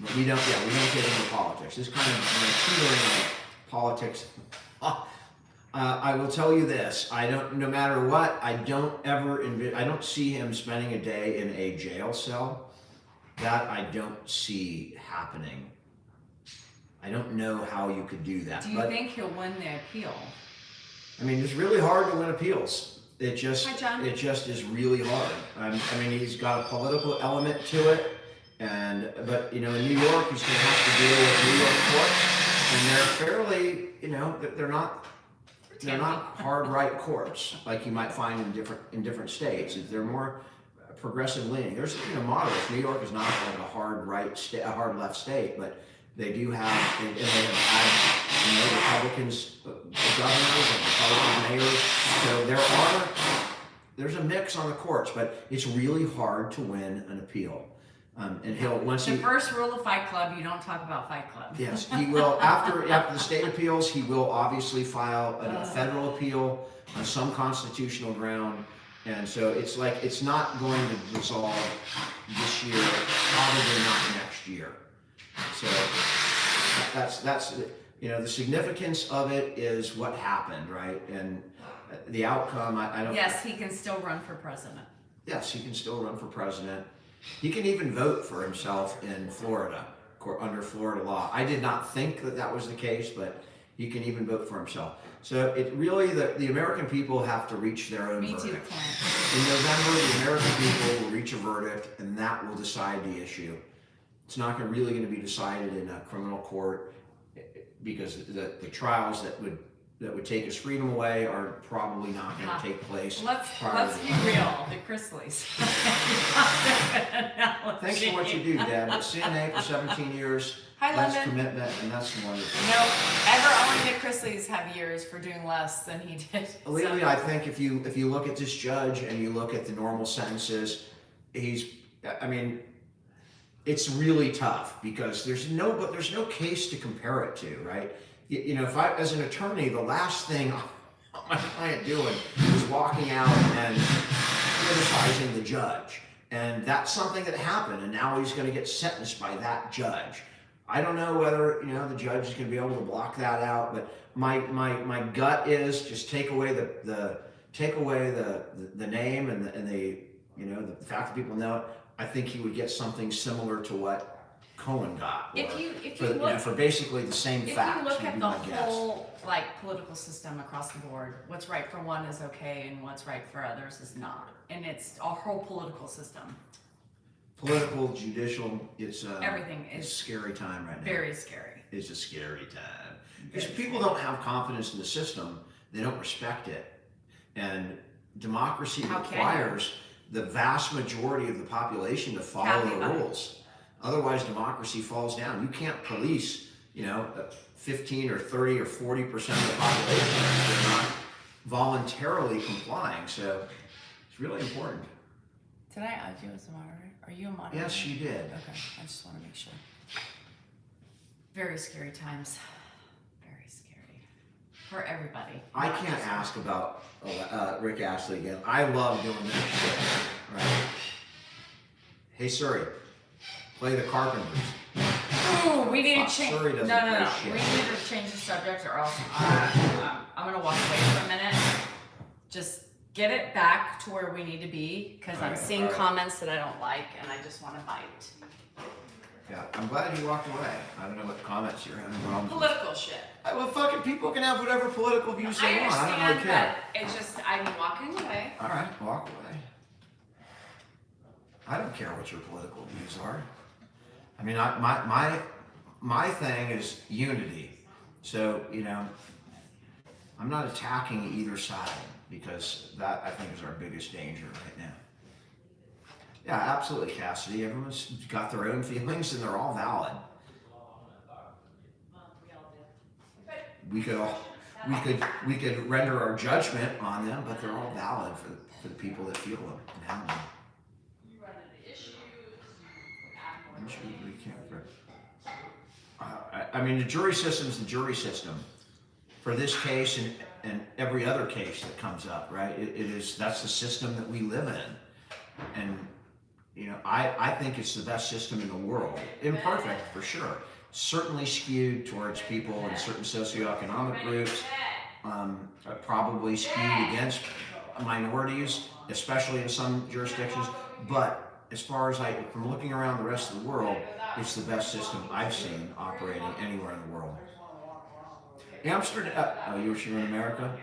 But we don't get into politics. This kind of teetering like politics. I will tell you this: no matter what, I don't see him spending a day in a jail cell. That I don't see happening. I don't know how you could do that. Do you think he'll win the appeal? I mean, it's really hard to win appeals. It just Hi, John. It just is really hard. He's got a political element to it, but in New York, he's going to have to deal with New York courts, and they're fairly, they're not hard right courts like you might find in different states. They're more progressive leaning. There's moderates. New York is not like a hard a hard left state, but they do have, and they have had Republicans governors and Republican mayors. So there's a mix on the courts, but it's really hard to win an appeal. And The first rule of Fight Club, you don't talk about Fight Club. Yes, he will, after the state appeals, he will obviously file a federal appeal on some constitutional ground. And so it's like, it's not going to resolve this year, probably not next year. So that's the significance of it is what happened, right? And the outcome, I don't. Yes, he can still run for president. Yes, he can still run for president. He can even vote for himself in Florida, under Florida law. I did not think that was the case, but he can even vote for himself. So it really, the American people have to reach their own verdict. Me too, Clint. In November, the American people will reach a verdict, and that will decide the issue. It's not really going to be decided in a criminal court, because the trials that would take his freedom away are probably not going to take place. Let's be real. The Chrisleys. Thanks for what you do, Dad. At CNA for 17 years. Hi, that's London. Commitment, and that's wonderful. Only the Chrisleys have years for doing less than he did. Legally, I think if you look at this judge and you look at the normal sentences, it's really tough because there's no case to compare it to, right? If I, as an attorney, the last thing I want my client doing is walking out and criticizing the judge. And that's something that happened, and now he's going to get sentenced by that judge. I don't know whether the judge is going to be able to block that out, but my gut is just take away the name and the fact that people know it. I think he would get something similar to what Cohen got, for basically the same facts. If you look at the whole political system across the board, what's right for one is okay, and what's right for others is not, and it's our whole political system. Political, judicial, everything is a scary time right now. Very scary. It's a scary time because people don't have confidence in the system; they don't respect it, and democracy requires the vast majority of the population to follow the rules. Otherwise, democracy falls down. You can't police, 15 or 30 or 40% of the population if they're not voluntarily complying. So it's really important. Did I add you as a moderator? Are you a moderator? Yes, you did. Okay, I just want to make sure. Very scary times. Very scary for everybody. I can't ask about Rick Astley again. I love doing that shit. Right? Hey Siri, play the Carpenters. Ooh, we need to change. Siri doesn't No. shit. We need to change the subject, or else I'm gonna walk away for a minute. Just get it back to where we need to be, because I'm seeing comments that I don't like, and I just want to bite. Yeah, I'm glad you walked away. I don't know what comments you're having wrong. Political shit. Well, fucking people can have whatever political views they want. I don't really care. But it's just, I'm walking away. All right, walk away. I don't care what your political views are. I mean, my thing is unity. So, I'm not attacking either side, because that, I think, is our biggest danger right now. Yeah, absolutely, Cassidy. Everyone's got their own feelings, and they're all valid. We could render our judgment on them, but they're all valid for the people that feel them and have them. I mean, the jury system is the jury system. For this case and every other case that comes up, right? That's the system that we live in. And, I think it's the best system in the world. Imperfect, for sure. Certainly skewed towards people in certain socioeconomic groups, probably skewed against minorities, especially in some jurisdictions. But as far as from looking around the rest of the world, it's the best system I've seen operating anywhere in the world. Amsterdam, you were in America?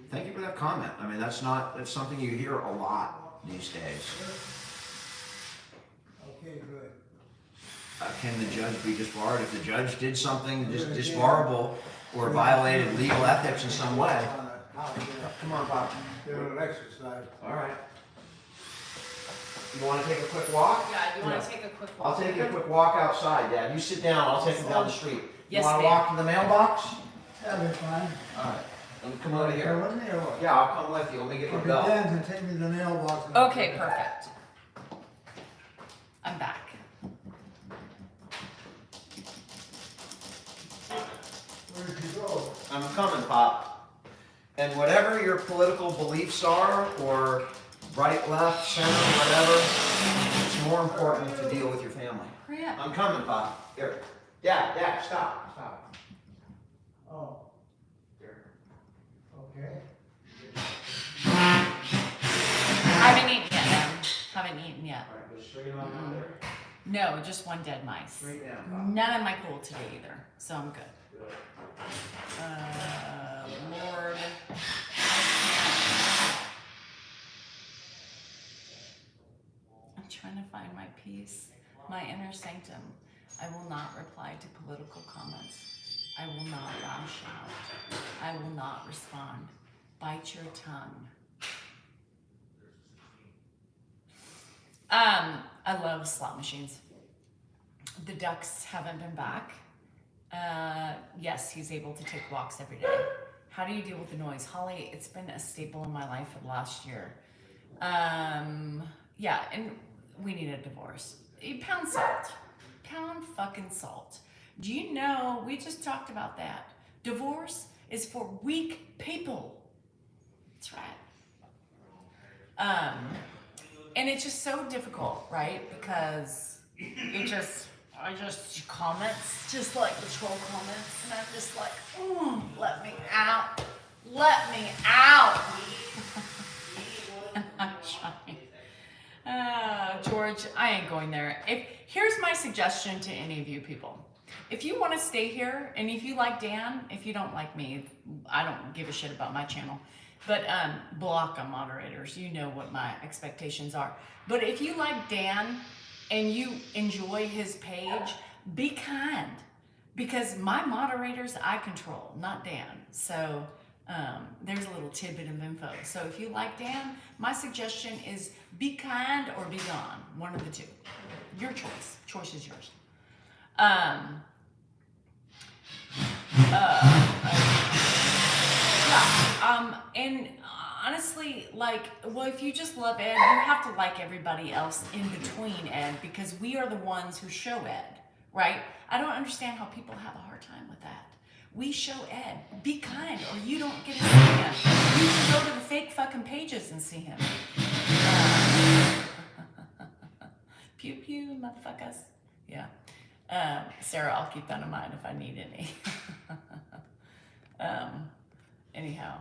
Thank you for that comment. I mean, that's something you hear a lot these days. Okay, good. Can the judge be disbarred? If the judge did something disbarable or violated legal ethics in some way? Come on, Bob. Do an exercise. All right. You want to take a quick walk? Yeah, you want No. to take a quick walk? I'll take a quick walk outside, Dad. You sit down, I'll take him down the street. Yes, You want to ma'am. walk to the mailbox? That'll be fine. Alright, let me come over Go here. with me or what? Yeah, I'll come with you, let me get my If it belt. does, then take me to the mailbox. and- Okay, perfect. I'm back. Where'd you go? I'm coming, Pop. And whatever your political beliefs are, or right, left, center, whatever, it's more important to deal with your family. Hurry up. I'm coming, Pop. Here. Dad, stop. Oh, Here. okay. Haven't eaten yet, Em. Haven't eaten yet. Alright, go straight on out there. No, just one dead mice. Straight down, Pop. None of my pool today either, so I'm good. Good. Lord. I'm trying to find my peace, my inner sanctum. I will not reply to political comments. I will not lash out. I will not respond. Bite your tongue. I love slot machines. The ducks haven't been back. Yes, he's able to take walks every day. How do you deal with the noise? Holly, it's been a staple in my life for the last year. Yeah, and we need a divorce. Pound salt. Pound fucking salt. Do you know, we just talked about that. Divorce is for weak people. That's right. And it's just so difficult, right? Because I just comments, just like the troll comments, and I'm just like, let me out. Let me out. I'm trying. George, I ain't going there. Here's my suggestion to any of you people. If you want to stay here, and if you like Dan, if you don't like me, I don't give a shit about my channel. But block on moderators. You know what my expectations are. But if you like Dan and you enjoy his page, be kind. Because my moderators I control, not Dan. So there's a little tidbit of info. So if you like Dan, my suggestion is be kind or be gone. One of the two. Your choice. Choice is yours. And honestly, like, well, if you just love Ed, you have to like everybody else in between Ed, because we are the ones who show Ed, right? I don't understand how people have a hard time with that. We show Ed. Be kind, or you don't get to see him. You can go to the fake fucking pages and see him. Pew pew, motherfuckers. Yeah. Sarah, I'll keep that in mind if I need any. Anyhow.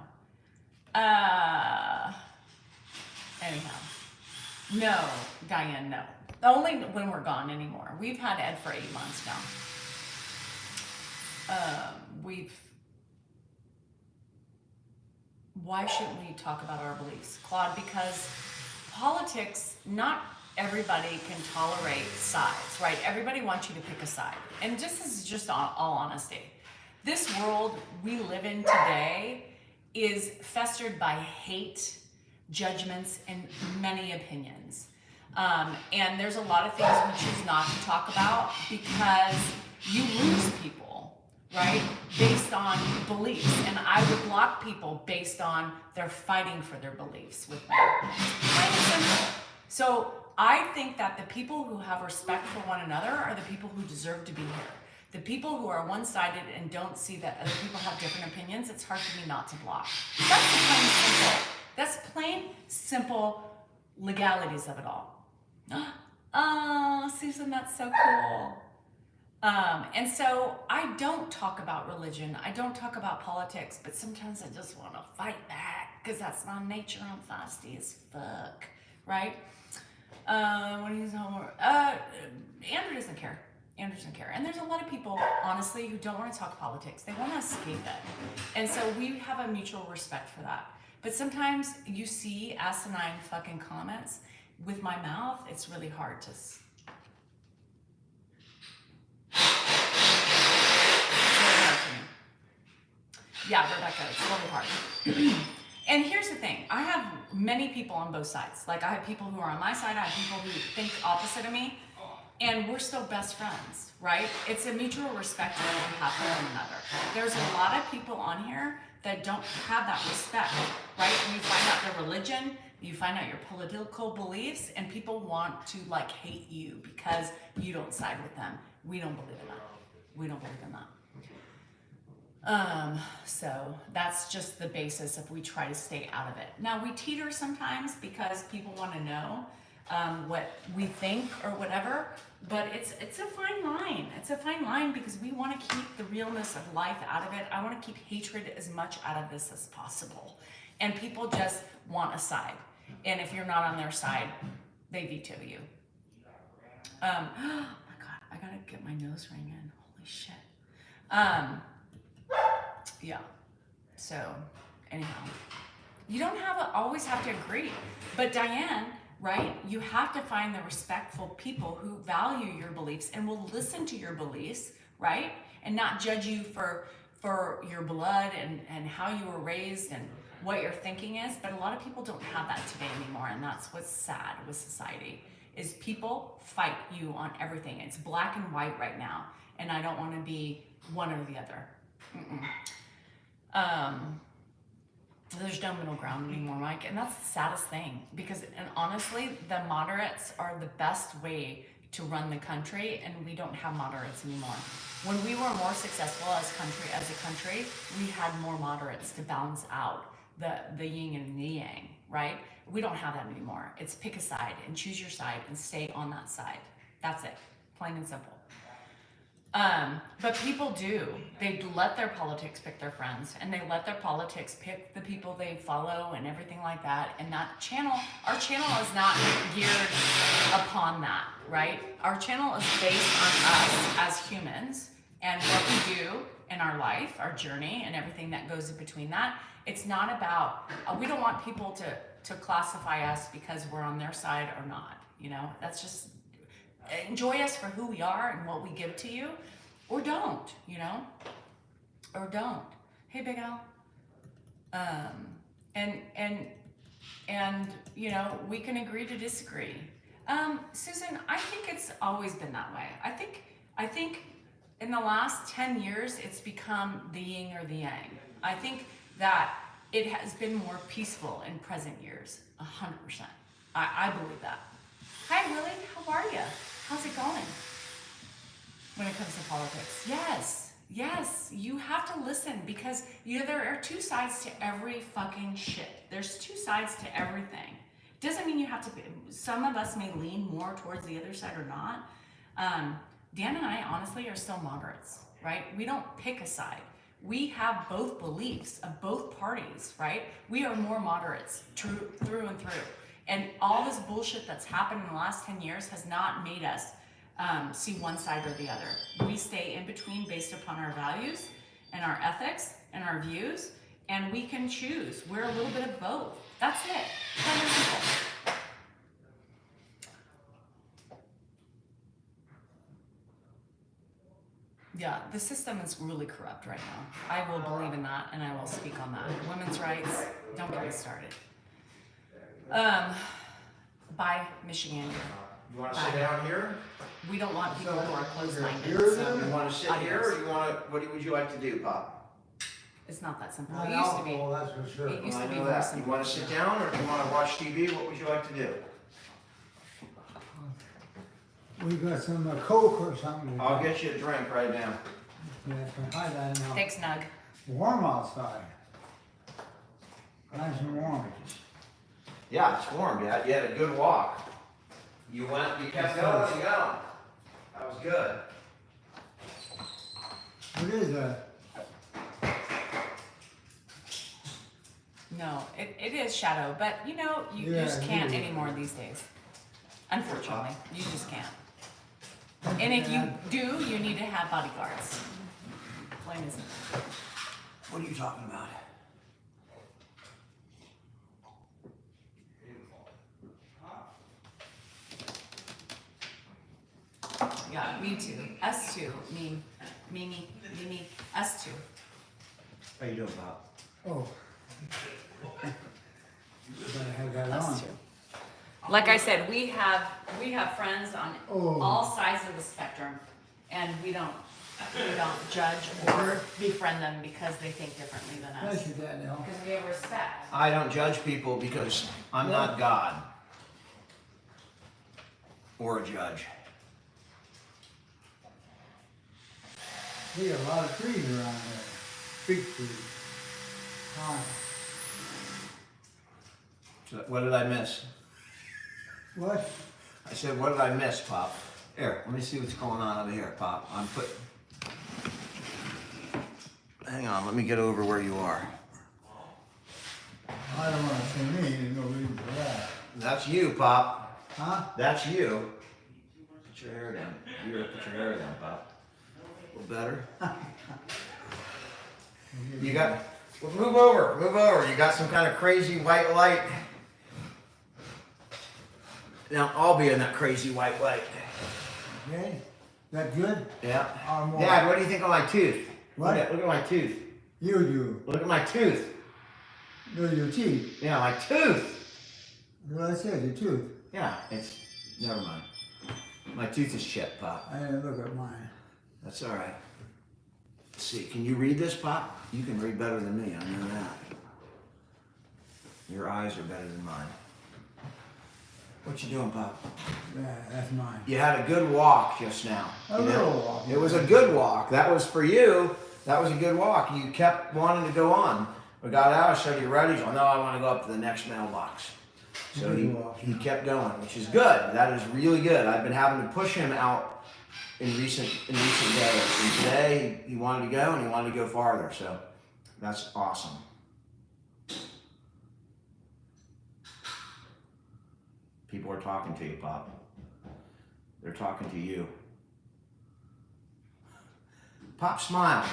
No, Diane, no. Only when we're gone anymore. We've had Ed for 8 months now. Why shouldn't we talk about our beliefs? Claude, because politics, not everybody can tolerate sides, right? Everybody wants you to pick a side. And this is just all honesty. This world we live in today is festered by hate, judgments, and many opinions. And there's a lot of things we choose not to talk about because you lose people, right? Based on beliefs. And I would block people based on they're fighting for their beliefs with me. Plain and simple. So I think that the people who have respect for one another are the people who deserve to be here. The people who are one-sided and don't see that other people have different opinions, it's hard for me not to block. That's the plain simple. That's plain simple legalities of it all. Oh, Susan, that's so cool. And so I don't talk about religion. I don't talk about politics, but sometimes I just want to fight back because that's my nature. I'm feisty as fuck, right? When he's home, Andrew doesn't care. Andrew doesn't care. And there's a lot of people, honestly, who don't want to talk politics. They want to escape it. And so we have a mutual respect for that. But sometimes you see asinine fucking comments with my mouth. It's really hard to... It's really hard to me. Yeah, Rebecca, it's really hard. And here's the thing, I have many people on both sides. Like I have people who are on my side, I have people who think opposite of me, and we're still best friends, right? It's a mutual respect that we have for one another. There's a lot of people on here that don't have that respect, right? You find out their religion, you find out your political beliefs, and people want to like hate you because you don't side with them. We don't believe in that. We don't believe in that. So that's just the basis if we try to stay out of it. Now we teeter sometimes because people want to know what we think or whatever, but it's a fine line. It's a fine line because we want to keep the realness of life out of it. I want to keep hatred as much out of this as possible. And people just want a side. And if you're not on their side, they veto you. Oh my God, I gotta get my nose ring in. Holy shit. Yeah. So, anyhow, you don't always have to agree. But Diane, right? You have to find the respectful people who value your beliefs and will listen to your beliefs, right? And not judge you for your blood and how you were raised and what your thinking is. But a lot of people don't have that today anymore, and that's what's sad with society. Is people fight you on everything. It's black and white right now, and I don't want to be one or the other. There's no middle ground anymore, Mike, and that's the saddest thing and honestly, the moderates are the best way to run the country, and we don't have moderates anymore. When we were more successful as a country, we had more moderates to balance out the yin and the yang, right? We don't have that anymore. It's pick a side and choose your side and stay on that side. That's it, plain and simple. But people do. They let their politics pick their friends, and they let their politics pick the people they follow and everything like that. And our channel is not geared upon that, right? Our channel is based on us as humans and what we do in our life, our journey, and everything that goes in between that. It's not about, we don't want people to classify us because we're on their side or not, you know? That's just, enjoy us for who we are and what we give to you, or don't, you know, or don't. Hey, Big Al. And you know, we can agree to disagree. Susan, I think it's always been that way. I think in the last 10 years, it's become the yin or the yang. I think that it has been more peaceful in present years, 100%. I believe that. Hi, Willie, how are you? How's it going when it comes to politics? Yes, you have to listen because there are two sides to every fucking shit. There's two sides to everything. Doesn't mean you have to, some of us may lean more towards the other side or not. Dan and I honestly are still moderates, right? We don't pick a side. We have both beliefs of both parties, right? We are more moderates through and through. And all this bullshit that's happened in the last 10 years has not made us see one side or the other. We stay in between based upon our values and our ethics and our views, and we can choose. We're a little bit of both. That's it. Plain and simple. Yeah, the system is really corrupt right now. I will believe in that, and I will speak on that. Women's rights, don't get me started. Bye, Michigan. You want to sit down here? We don't want people who are closed-minded. You So want to sit here, or you want to? What would you like to do, Pop? it's not that simple. Not It used to be. alcohol, that's for sure. It used I to be know more that. You simple. want to sit down, or do you want to watch TV? What would you like to do? We got some Coke or something. I'll get you a drink right now. Yeah, hi there now. Thanks, Nug. Warm outside. Nice and warm. Yeah, it's warm, Dad. You had a good walk. You kept going and going. That was good. What is that? No, it is shadow, but you know, you Yeah, just can't yeah. anymore these days. Unfortunately, you just can't. And if you do, you need to have bodyguards. Plain as simple. What are you talking about? Yeah, me too. Us too. Me, us too. How you doing, Pop? Oh, Better have that Us on. too. Like I said, we have friends on Oh. all sides of the spectrum, and we don't judge or befriend them because they think differently than us. Thank you, Danielle. Because we have respect. I don't judge people because I'm not God or a judge. We got a lot of trees around there. Big trees. Huh. So what did I miss? What? I said, what did I miss, Pop? Here, let me see what's going on over here, Pop. Hang on, let me get over where you are. I don't want to say me, there's no reason for that. That's you, Pop. Huh? That's you. Put your hair down. You gotta put your hair down, Pop. A little better. You got, well, move over, move over. You got some kind of crazy white light. Now, I'll be in that crazy white light. Okay? That good? Yeah. Or more? Dad, what do you think of my tooth? What? Look at my tooth. You do. Look at my tooth. Do your teeth. Yeah, my tooth. That's what I said, your tooth. Yeah, it's, never mind. My tooth is chipped, Pop. I didn't look at mine. That's all right. Let's see, can you read this, Pop? You can read better than me, I know that. Your eyes are better than mine. What you doing, Pop? Yeah, that's mine. You had a good walk just now. A you know? little walk. It was a good walk. That was for you. That was a good walk. You kept wanting to go on. We got out, I showed you ready. Oh, no, I want to go up to the next mailbox. So Good he walk. kept going, which is good. That is really good. I've been having to push him out in recent days. And today he wanted to go and he wanted to go farther. So that's awesome. People are talking to you, Pop. They're talking to you. Pop, smile.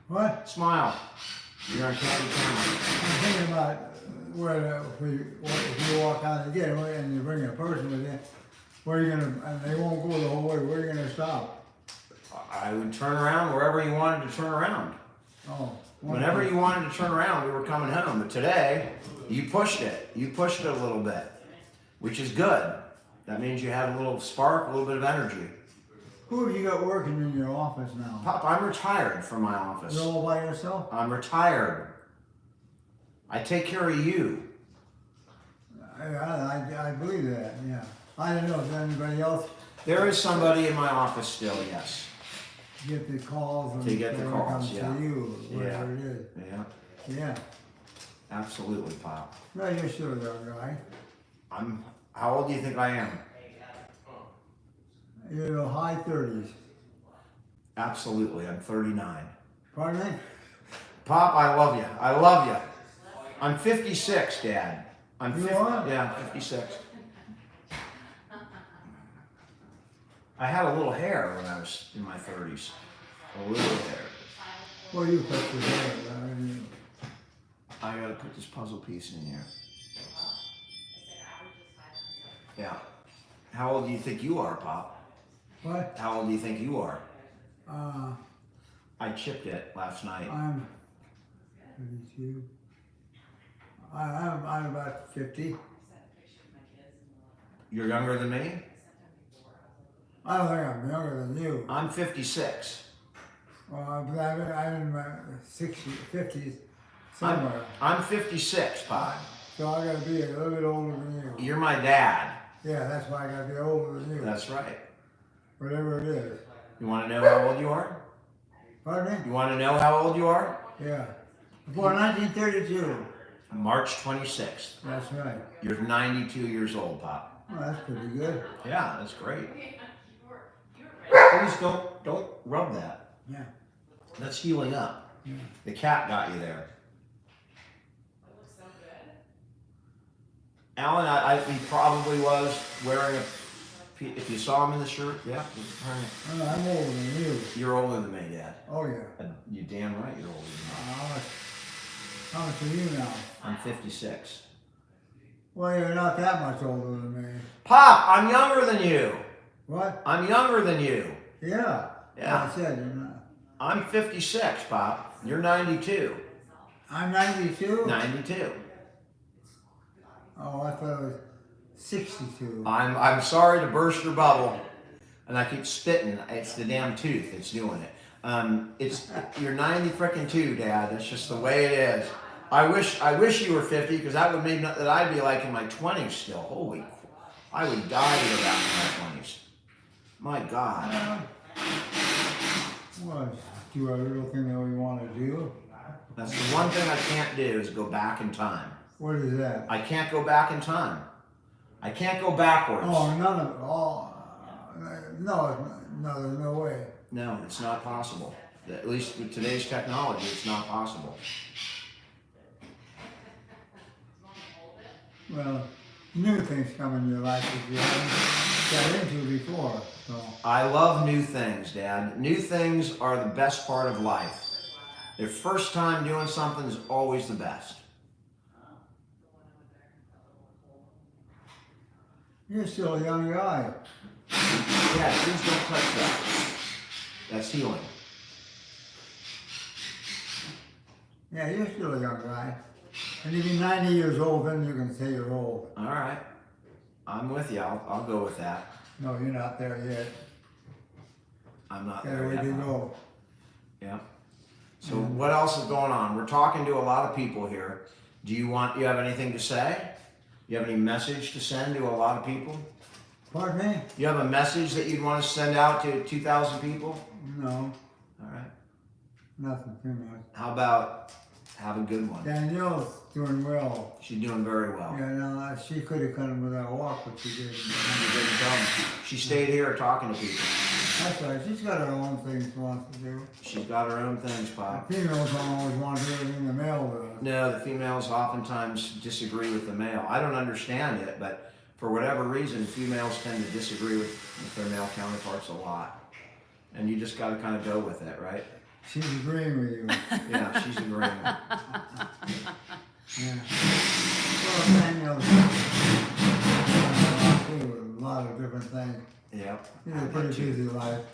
What? Smile. You're on Candy Camera. I'm thinking about if you walk out again and you bring a person with you, where are you gonna? And they won't go the whole way. Where are you gonna stop? I would turn around wherever you wanted to turn around. Oh. Whenever you wanted to turn around, we were coming home. But today, you pushed it. You pushed it a little bit, which is good. That means you had a little spark, a little bit of energy. Who have you got working in your office now? Pop, I'm retired from my office. You're all by yourself? I'm retired. I take care of you. I believe that, yeah. I don't know if anybody else There is somebody in my office still, yes. get the calls and They get the whatever calls, comes yeah. to you, whatever it is. Yeah, Yeah. absolutely, Pop. No, you're still a young guy. How old do you think I am? You're in the high 30s. Absolutely, I'm 39. Pardon me? Pop, I love you. I love you. I'm 56, Dad. I'm You 50, are? yeah, I'm 56. I had a little hair when I was in my 30s. A little hair. Well, you cut your hair. I mean, I gotta put this puzzle piece in here. Yeah. How old do you think you are, Pop? what? How old do you think you are? Uh, I chipped it last night. I'm 32. I'm about 50. You're younger than me? I don't think I'm younger than you. I'm 56. But I'm in my 60s, 50s, somewhere. I'm 56, Pop. So I gotta be a little bit older than you. You're my dad. Yeah, that's why I gotta be older than you. That's right. Whatever it is. You want to know how old you are? Pardon me? You want to know how old you are? Yeah. Before 1932. March 26th. That's right. You're 92 years old, Pop. Well, that's pretty good. Yeah, that's great. Please don't rub that. Yeah. That's healing up. Yeah. The cat got you there. Alan, he probably was wearing if you saw him in the shirt, yeah. He was wearing Well, I'm older than you. You're older than me, Dad. Oh, yeah. You damn right you're older than me. How much are you now? I'm 56. Well, you're not that much older than me. Pop, I'm younger than you. What? I'm younger than you. Yeah. Yeah. I said you're not. I'm 56, Pop. You're 92. I'm 92? 92. Oh, I thought it was 62. I'm sorry to burst your bubble, and I keep spitting. It's the damn tooth that's doing it. You're 90 frickin' 2, Dad. That's just the way it is. I wish you were 50, because that would mean that I'd be like in my 20s still. Holy, I would die to go back to my 20s. My God. Well, do a little thing that we want to do. That's the one thing I can't do is go back in time. What is that? I can't go back in time. I can't go backwards. Oh, none of it. Oh, no, there's no way. No, it's not possible. At least with today's technology, it's not possible. Well, new things come in your life that you haven't got into before. So I love new things, Dad. New things are the best part of life. The first time doing something is always the best. you're still a young guy. Yeah, please don't touch that. That's healing. Yeah, you're still a young guy. And if you're 90 years old, then you can say you're old. All right. I'm with you. I'll go with that. No, you're not there yet. I'm not Got a there way yet. to go. Yeah. So what else is going on? We're talking to a lot of people here. Do you have anything to say? You have any message to send to a lot of people? Pardon me? You have a message that you'd want to send out to 2,000 people? No, All right. nothing too much. How about have a good one? Danielle's doing well. She's doing very well. Yeah, no, she could have come with that walk, but she didn't. She didn't come. She stayed here talking to people. That's right. She's got her own things she wants to do. She's got her own things, Pop. Females don't always want to do everything in the mail with us. No, the females oftentimes disagree with the male. I don't understand it, but for whatever reason, females tend to disagree with their male counterparts a lot. And you just got to kind of go with it, right? She's agreeing with you. Yeah, she's agreeing. Yeah. Well, Danielle's a lot of different things. Yep. She's a pretty busy life.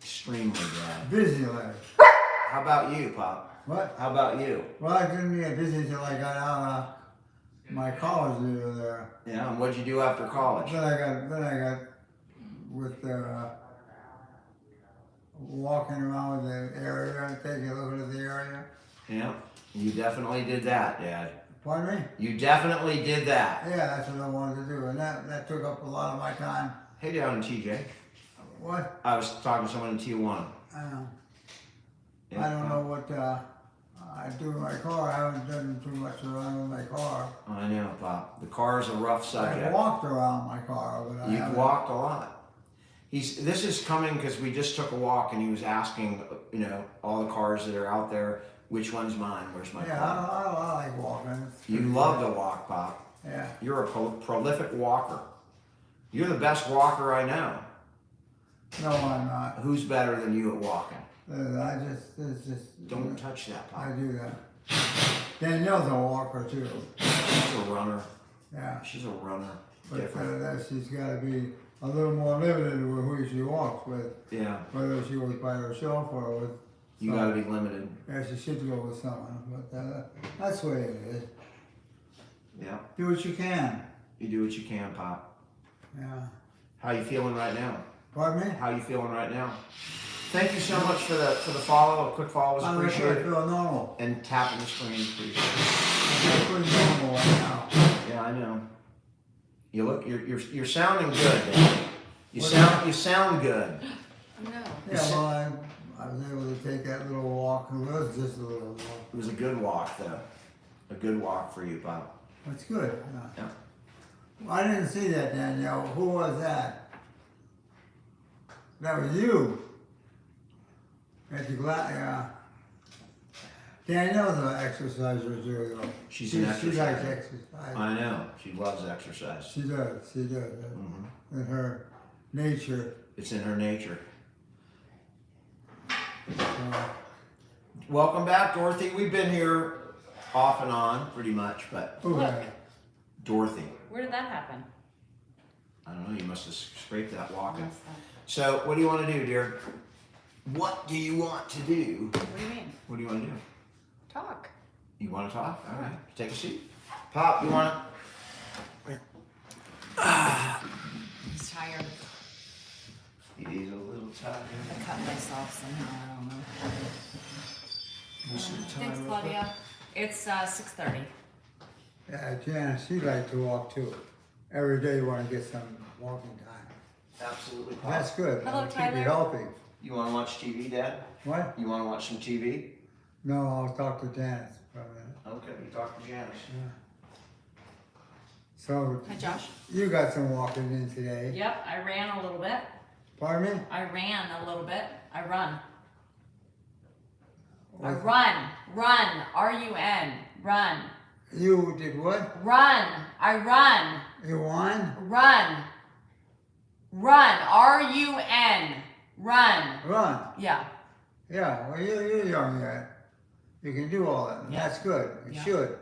Extremely bad. Busy life. How about you, Pop? What? How about you? Well, I didn't get busy until I got out of my college year there. Yeah, and what'd you do after college? Then I got with walking around the area, taking a look at the area. Yeah, you definitely did that, Dad. Pardon me? You definitely did that. Yeah, that's what I wanted to do, and that took up a lot of my time. Hey, down in TJ. What? I was talking to someone in Tijuana. I don't know. Yeah, I don't know what I do with my car. I haven't done too much around with my car. I know, Pop. The car's a rough I subject. walked around my car, but I You've haven't. walked a lot. This is coming because we just took a walk and he was asking, all the cars that are out there, which one's mine? Where's my Yeah, car? I like walking. It's You pretty love good. to walk, Pop. Yeah. You're a prolific walker. You're the best walker I know. No, I'm not. Who's better than you at walking? It's just. Don't touch that, I Pop. do that. Danielle's a walker too. She's a runner. Yeah. She's a runner. But Different. she's got to be a little more limited with who she walks with, Yeah, whether she goes by herself or with. you got to be limited. Yeah, she should go with someone, but that's the way it is. Yeah, Do what you can. you do what you can, Pop. Yeah. How you feeling right now? Pardon me? How you feeling right now? Thank you so much for the follow. A quick follow was I appreciated. feel normal. And tapping the screen, appreciated. I feel pretty normal right now. Yeah, I know. You look, you're sounding good. Dan. You sound good. No. Yeah, well, I was able to take that little walk. It was just a little walk. It was a good walk, though. A good walk for you, Pop. That's good. Yeah. Well, I didn't see that, Danielle. Who was that? That was you. At the yeah. Danielle's an exerciser too, though. She's She an likes exerciser. exercise. I know. She loves exercise. She does. She does. Hmm. In her nature. It's in her nature. So, Welcome back, Dorothy. We've been here off and on, pretty much, but who Look. had? Dorothy. Where did that happen? I don't know. You must have scraped that walking. That's, So, what do you want to do, dear? What do you want to do? what do you mean? What do you want to do? Talk. You want to talk? All right. Take a seat. Pop, you want to? He's tired. He's a little tired. I cut myself somehow. I don't know. What's the time Thanks, real Claudia. It's 6:30. Yeah, Janice, she likes to walk too. Every day you want to get some walking time. quick? Absolutely, Pop. That's good. Hello, It'll keep Tyler. you healthy. You want to watch TV, Dad? What? You want to watch some TV? No, I'll talk to Janice for a minute. Okay, you talk to Janice. Yeah. So, Hi, Josh. you got some walking in today. Yep, I ran a little bit. Pardon me? I ran a little bit. I run. I What? run. Run. R-U-N. Run. You did what? Run. I run. You won? Run. Run. R-U-N. Run. Run. Yeah. Yeah, well, you're young yet. You can do all that. Yeah. That's good. You Yeah. should.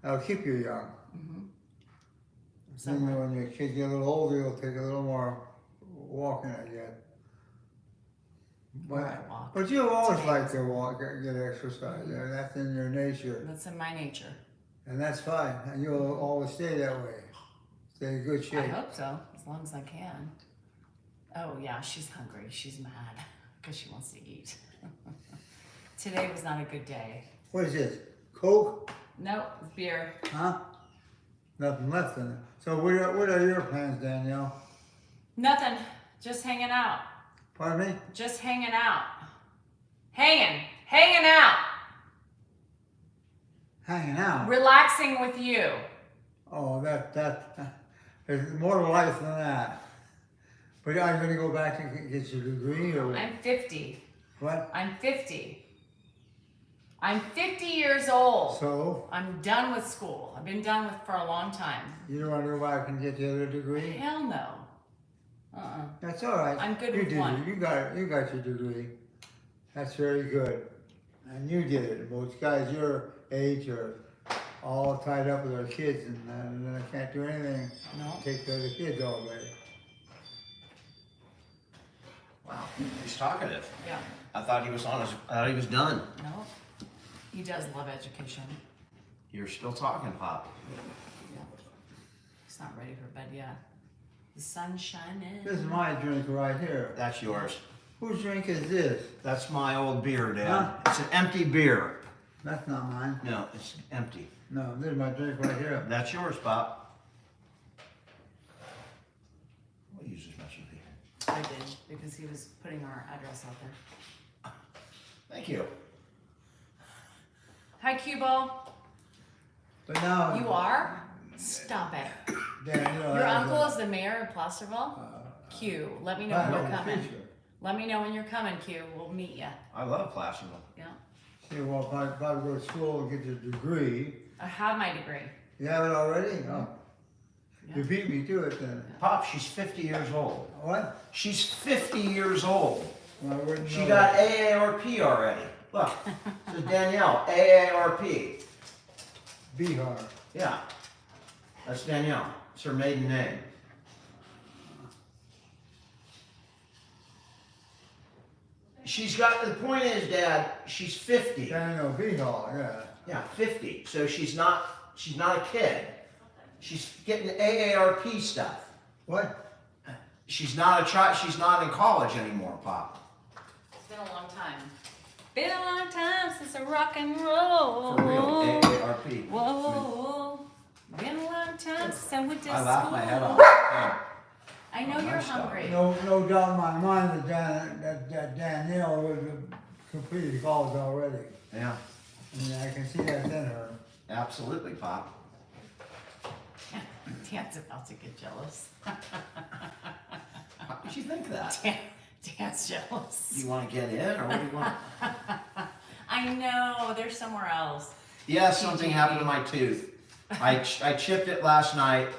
That'll keep you young. Mm-hmm. Then when your kids get a little older, you'll take a little more walking, I guess. Where I walk. But you always Today. like to walk, get exercise. Yeah, that's in your nature. That's in my nature. And that's fine. And you'll always stay that way. Stay in good I shape. hope so, as long as I can. Oh yeah, she's hungry. She's mad because she wants to eat. Today was not a good day. What is this? Coke? Nope, beer. Huh? Nothing left in it. So what are your plans, Danielle? Nothing. Just hanging out. Pardon me? Just hanging out. Hanging out. Hanging out. Relaxing with you. Oh, there's more to life than that. But are you going to go back and get your degree or what? I'm 50. What? I'm 50. I'm 50 years old. So, I'm done with school. I've been done with for a long time. you don't want to go back and get the other degree? Hell no. Uh-uh. That's all right. I'm good you with did one. it. You got it. You got your degree. That's very good. And you did it. Most guys your age are all tied up with their kids and they can't do anything. No. Take care of the kids all day. Wow, he's talkative. Yeah. I thought he was on his. I thought he was done. No. He does love education. You're still talking, Pop. Yeah. He's not ready for bed yet. The sun's shining. This is my drink right here. That's yours. Whose drink is this? That's my old beer, Dad. Huh? It's an empty beer. That's not mine. No, it's empty. No, this is my drink right here. That's yours, Pop. We'll use as much of beer. I did, because he was putting our address out there. Thank you. Hi, Cubo. But now You are? Stop it. Danielle Your has uncle a- is the mayor of Placerville? Q, let me know I when know you're the coming. future. Let me know when you're coming, Q. We'll meet you. I love Placerville. Yeah. See, well, if I go to school and get your degree, I have my degree. you have it already? Oh. Yeah. You beat me to it then. Pop, she's 50 years old. What? She's 50 years old. Well, I wouldn't She know got that. AARP already. Look, it says Danielle, AARP. Bihar. Yeah, that's Danielle. It's her maiden name. She's got, the point is, Dad, she's 50. Yeah, I know, Bihar, yeah. Yeah, 50. So she's not a kid. She's getting AARP stuff. What? She's not a child, she's not in college anymore, Pop. It's been a long time. Been a long time since I rock and roll. For real, AARP. Whoa. Been a long time since I went to I laughed school. my head off. Yeah. I know Oh, you're nice stuff. hungry. No doubt in my mind that Danielle would have completed college already. Yeah, I mean, I can see that in her. absolutely, Pop. Dan's about to get jealous. How did you think that? Dan's jealous. Do you want to get in, or what do you want? I know, they're somewhere else. Yeah, something happened to my tooth. I chipped it last night.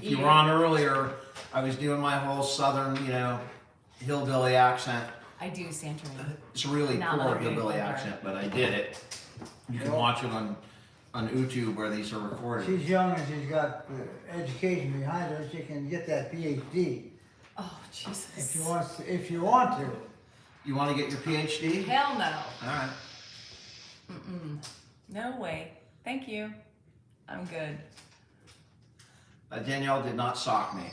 If you were on earlier, I was doing my whole southern, hillbilly accent. I do, Santorini. It's a really Now that poor I'm getting hillbilly older. accent, but I did it. You can watch it on YouTube where these are recorded. She's young and she's got education behind her. She can get that PhD Oh, Jesus. if you want to. You want to get your PhD? Hell no. All right. No way. Thank you. I'm good. Danielle did not sock me.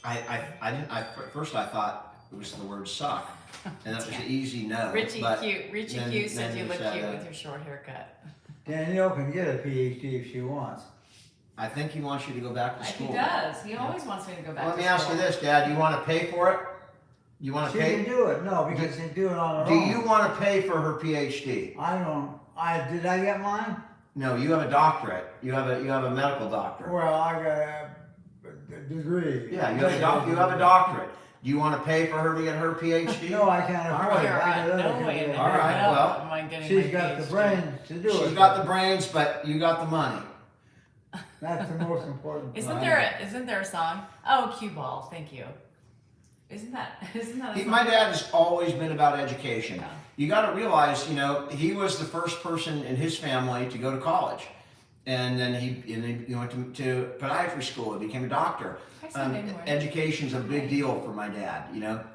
At first I thought it was the word sock, and that was an easy no. Richie but Q. Richie then- Q said then you look said, cute with your short haircut. Danielle can get a PhD if she wants. I think he wants you to go back to He school. does. He always wants me to go back Let to me ask you school. this, Dad. Do you want to pay for it? You want She to can pay? do it, no, because they do it on her Do own. you want to pay for her PhD? Did I get mine? No, you have a doctorate. You have a medical doctorate. Well, I got a degree. Yeah, you have a doctorate. Do you want to pay for her to get her PhD? No, I can't All afford right. it. All I right. got other No people way. that in do All hell right, well, am I getting She's my got the PhD. brains to do it. She's got the brains, but you got the money. That's the most important. Isn't part. there a song? Oh, cue ball. Thank you. Isn't that a song? My dad has always been about education. Yeah. You got to realize, he was the first person in his family to go to college, and then he went to podiatry school and became a doctor. Hi, Sunday morning. Education's a big deal for my dad.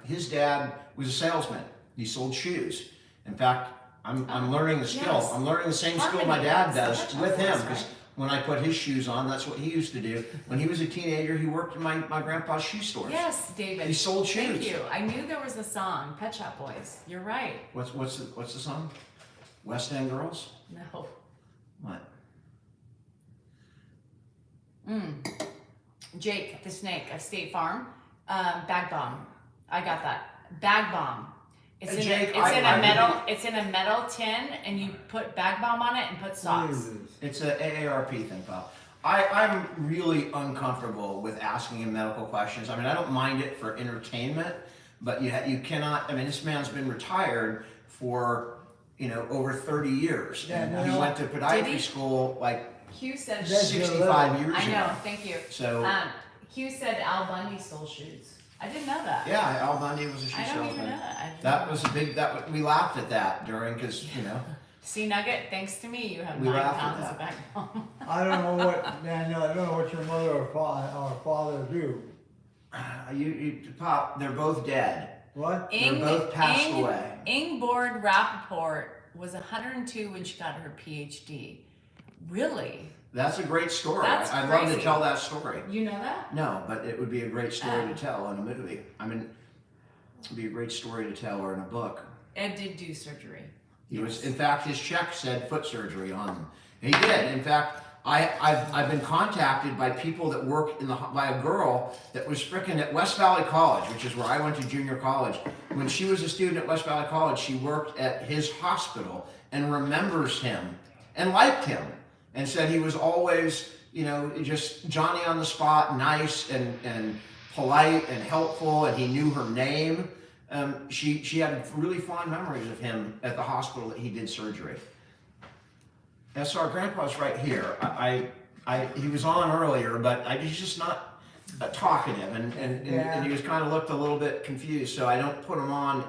His dad was a salesman. He sold shoes. In fact, I'm learning the skill. Yes. I'm learning the same skill Harmony my dad dance. does That's with him right. because when I put his shoes on, that's what he used to do. When he was a teenager, he worked in my grandpa's shoe stores. Yes, David. He sold Thank shoes. you. I knew there was a song, Pet Shop Boys. You're right. What's the song? West End Girls? No. What? Jake the Snake of State Farm. Bag bomb. I got that. Bag bomb. It's in Jake, it's in a metal tin, and you put bag bomb on it and put socks. Jesus. It's a AARP thing, pal. I'm really uncomfortable with asking him medical questions. I mean, I don't mind it for entertainment, but you cannot. I mean, this man's been retired for over 30 years, Yeah, and no, he no. went to Did podiatry he? school like Q said. That's your 65 level. years I ago. know. Thank you. So Q said Al Bundy stole shoes. I didn't know that. yeah, Al Bundy was a shoe I don't even salesman. know that. I didn't That know was a big. We laughed at that because See, Nugget, thanks to me, you have We 9 laughed at pounds that. of bag bomb. I don't know what Danielle. I don't know what your mother or father do. Pop, they're both dead. What? They're both passed away. Ingborg Rappaport was 102 when she got her PhD. Really? That's a great story. That's I'd love to crazy. tell that story. You know that? No, but it would be a great story Oh. to tell in a movie. I mean, it'd be a great story to tell or in a book. Ed did do surgery. He was, in fact, his check said foot surgery on him. And he did. In fact, I've been contacted by people that work by a girl that was frickin' at West Valley College, which is where I went to junior college. When she was a student at West Valley College, she worked at his hospital and remembers him and liked him and said he was always, just Johnny on the spot, nice and polite and helpful, and he knew her name. She had really fond memories of him at the hospital that he did surgery. And so our grandpa's right here. He was on earlier, but he's just not talkative, and he was kind of looked a little bit confused. So I don't put him on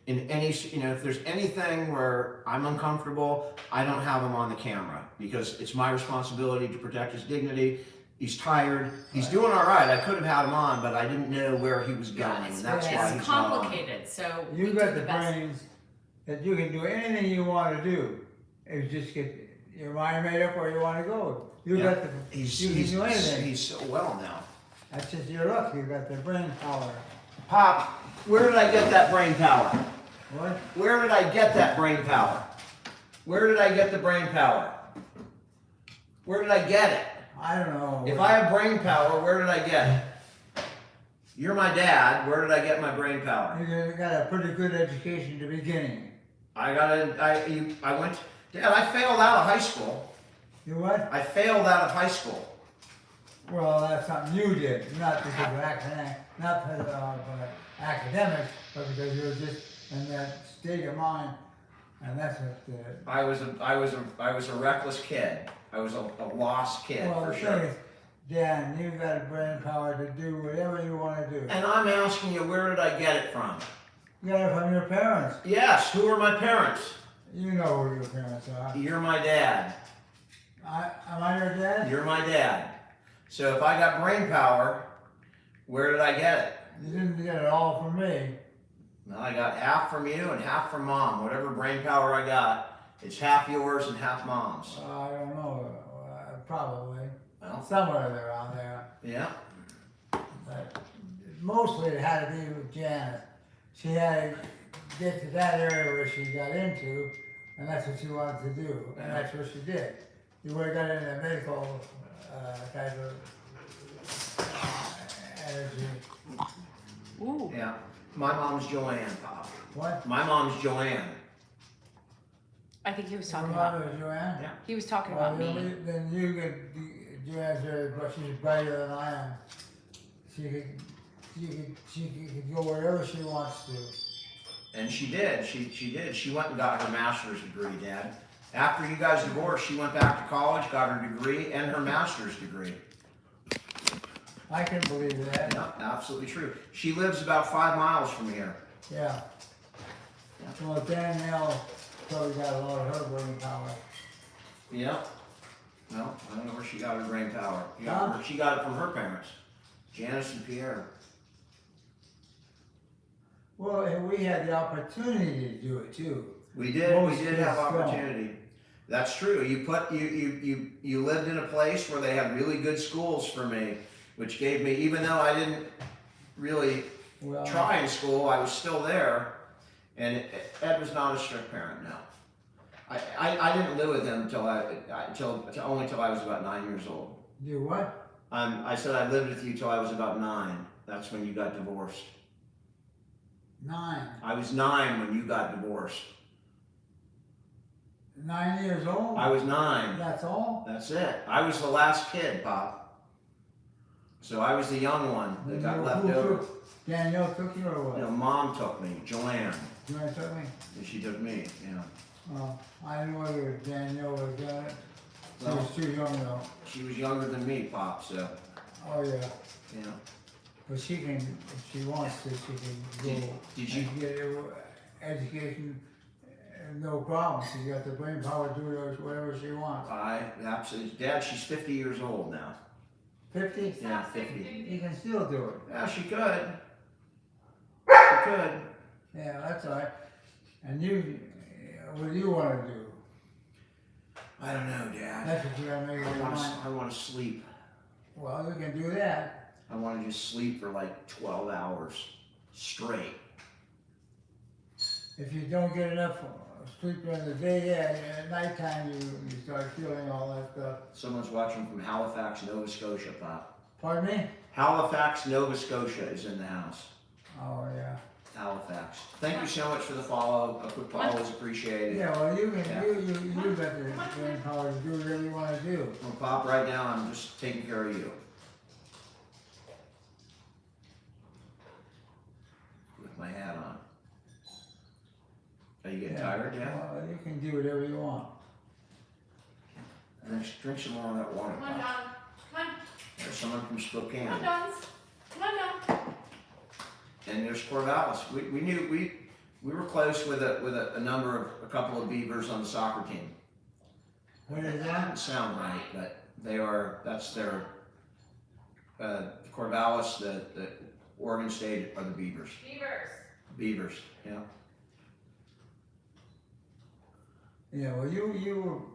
in any, if there's anything where I'm uncomfortable, I don't have him on the camera because it's my responsibility to protect his dignity. He's tired. He's doing all right. I could have had him on, but I didn't know where he was going, and that's why It's he's not on. complicated, so You we got do the best. brains that you can do anything you want to do. It's just get your mind made up where you want to go. You got the. You can do anything. He's so well now. That's just your luck. You got the brain power. Pop, where did I get that brain power? What? Where did I get that brain power? Where did I get the brain power? Where did I get it? I don't know. If I have brain power, where did I get it? You're my dad. Where did I get my brain power? You got a pretty good education at the beginning. I went. Dad, I failed out of high school. You what? I failed out of high school. Well, that's something you did, not because of academic, not because of academics, but because you were just in that state of mind, and that's what. I was a reckless kid. I was a lost kid Well, for the sure. thing is, Dan, you got brain power to do whatever you want to do. And I'm asking you, where did I get it from? You got it from your parents. Yes. Who are my parents? You know who your parents are. You're my dad. Am I your dad? You're my dad. So if I got brain power, where did I get it? You didn't get it all from me. Well, I got half from you and half from mom. Whatever brain power I got, It's half yours and half mom's. I don't know, probably, Well, somewhere around there. yeah. But mostly it had to be with Janet. She had to get to that area where she got into, and that's what she wanted to do, and that's what she did. You would have got into medical type of energy. Ooh. Yeah. My mom's Joanne, Pop. What? My mom's Joanne. I think he was Your talking about. mother is Joanne? Yeah. He was talking Well, about me. then you could, Joanne's very, but she's brighter than I am. She could go wherever she wants to. And she did. She did. She went and got her master's degree, Dad. After you guys divorced, she went back to college, got her degree and her master's degree. I can believe that. Yeah, absolutely true. She lives about 5 miles from here. Yeah. Well, Danielle probably got a lot of her brain power. Yeah. Well, I don't know where she got her brain power. Huh? She got it from her parents, Janice and Pierre. Well, and we had the opportunity to do it too. We did. Most We did have kids don't. opportunity. That's true. You lived in a place where they had really good schools for me, which gave me, even though I didn't really Well, try in school, I was still there. And Ed was not a strict parent. No, I didn't live with him only till I was about 9 years old. do what? I said I lived with you till I was about 9. That's when you got divorced. 9. I was 9 when you got divorced. 9 years old? I was 9. That's all? That's it. I was the last kid, Pop. So I was the young one that got left over. Danielle took you or what? You know, Mom took me, Joanne, You want to tell me? and she took me. Yeah. Oh, I didn't know whether Danielle was done it. She Well, was too young though. she was younger than me, Pop. So Oh yeah. yeah. But she can, if she wants to, she can go Did you? and get her education, no problem. She's got the brain power to do whatever she wants. I absolutely. Dad, she's 50 years old now. 50? Yeah, 50. You can still do it. Yeah, she could. She could. Yeah, that's all right. And you, what do you want to do? I don't know, Dad. That's what you gotta make up your mind. I want to sleep. Well, you can do that. I want to just sleep for like 12 hours straight. If you don't get enough sleep during the day, yeah, at nighttime you start feeling all that stuff. Someone's watching from Halifax, Nova Scotia, Pop. Pardon me? Halifax, Nova Scotia is in the house. Oh, yeah. Halifax. Thank you so much for the follow. A quick follow is appreciated. Yeah, well, you can, Yeah. you got the brain power to do whatever you wanna do. Well, Pop, right now I'm just taking care of you. With my hat on. Are you getting tired, Dad? Well, you can do whatever you want. Drink some more of that water, Come on, Pop. Don. Come on. There's someone from Spokane. Come on, Don. Come on, Don. And there's Corvallis. We knew we were close with a couple of Beavers on the soccer team. What is That that? doesn't sound right, but that's their Corvallis, the Oregon State are the Beavers. Beavers, yeah. Yeah, well, you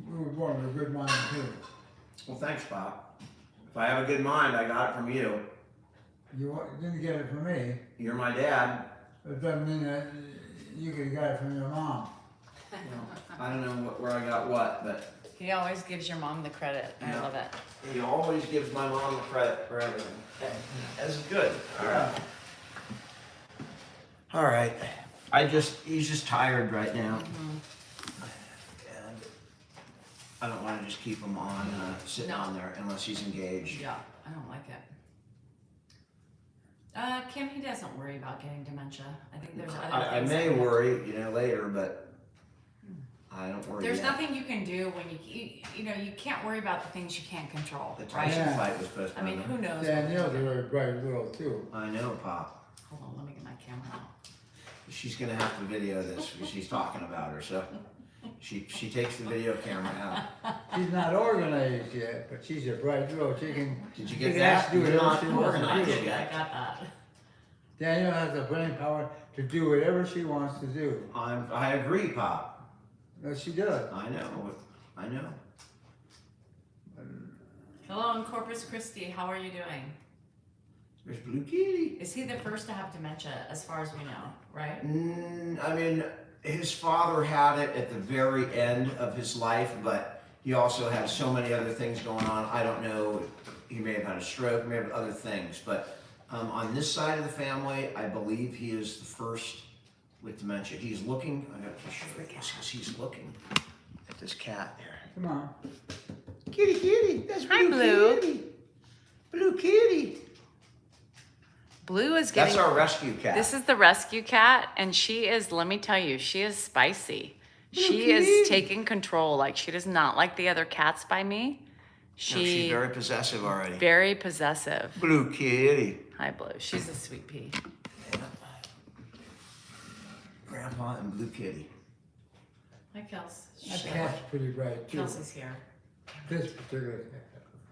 were born with a good mind too. Well, thanks, Pop. If I have a good mind, I got it from you. Didn't get it from me. You're my dad. It doesn't mean that you could have got it from your mom. I don't know where I got what, but He always gives your mom the credit. I Yeah. love it. he always gives my mom the credit for everything. That's good. All right. All right. He's just tired right now. And I don't want to just keep him on, sitting No. on there unless he's engaged. Yeah, I don't like it. Kim, he doesn't worry about getting dementia. I think there's other I things. may that- worry, later, but I don't worry There's yet. nothing you can do when you can't worry about the things you can't control, The right? Tyson Yeah. fight was I postponed. mean, who knows? Danielle's a very bright girl too. I know, Pop. Hold on, let me get my camera out. She's gonna have to video this because she's talking about her, so she takes the video camera out. She's not organized yet, but she's a bright girl. She can. Did you she get can that? actually do You're whatever not she wants to I organized do. did, I yet. got that. Danielle has the brain power to do whatever she wants to do. I agree, Pop. No, she does. I know. I know. Hello in Corpus Christi. How are you doing? There's Blue Kitty. Is he the first to have dementia, as far as we know, right? I mean, his father had it at the very end of his life, but he also had so many other things going on. I don't know. He may have had a stroke, he may have other things, but on this side of the family, I believe he is the first with dementia. He's looking. I got to show you this because he's looking at this cat there. Come on. Kitty, kitty. That's Hi, Blue. Kitty. Blue kitty. Blue is getting. That's our rescue cat. This is the rescue cat, and she is, let me tell you, she is spicy. She Blue is kitty. taking control. Like, she does not like the other cats by me. No, She's she's very possessive already. very possessive. Blue kitty. Hi, Blue. She's a sweet pea. Grandpa and Blue Kitty. Hi, Kels. That cat's pretty bright too. Kelsey's here. This particular cat.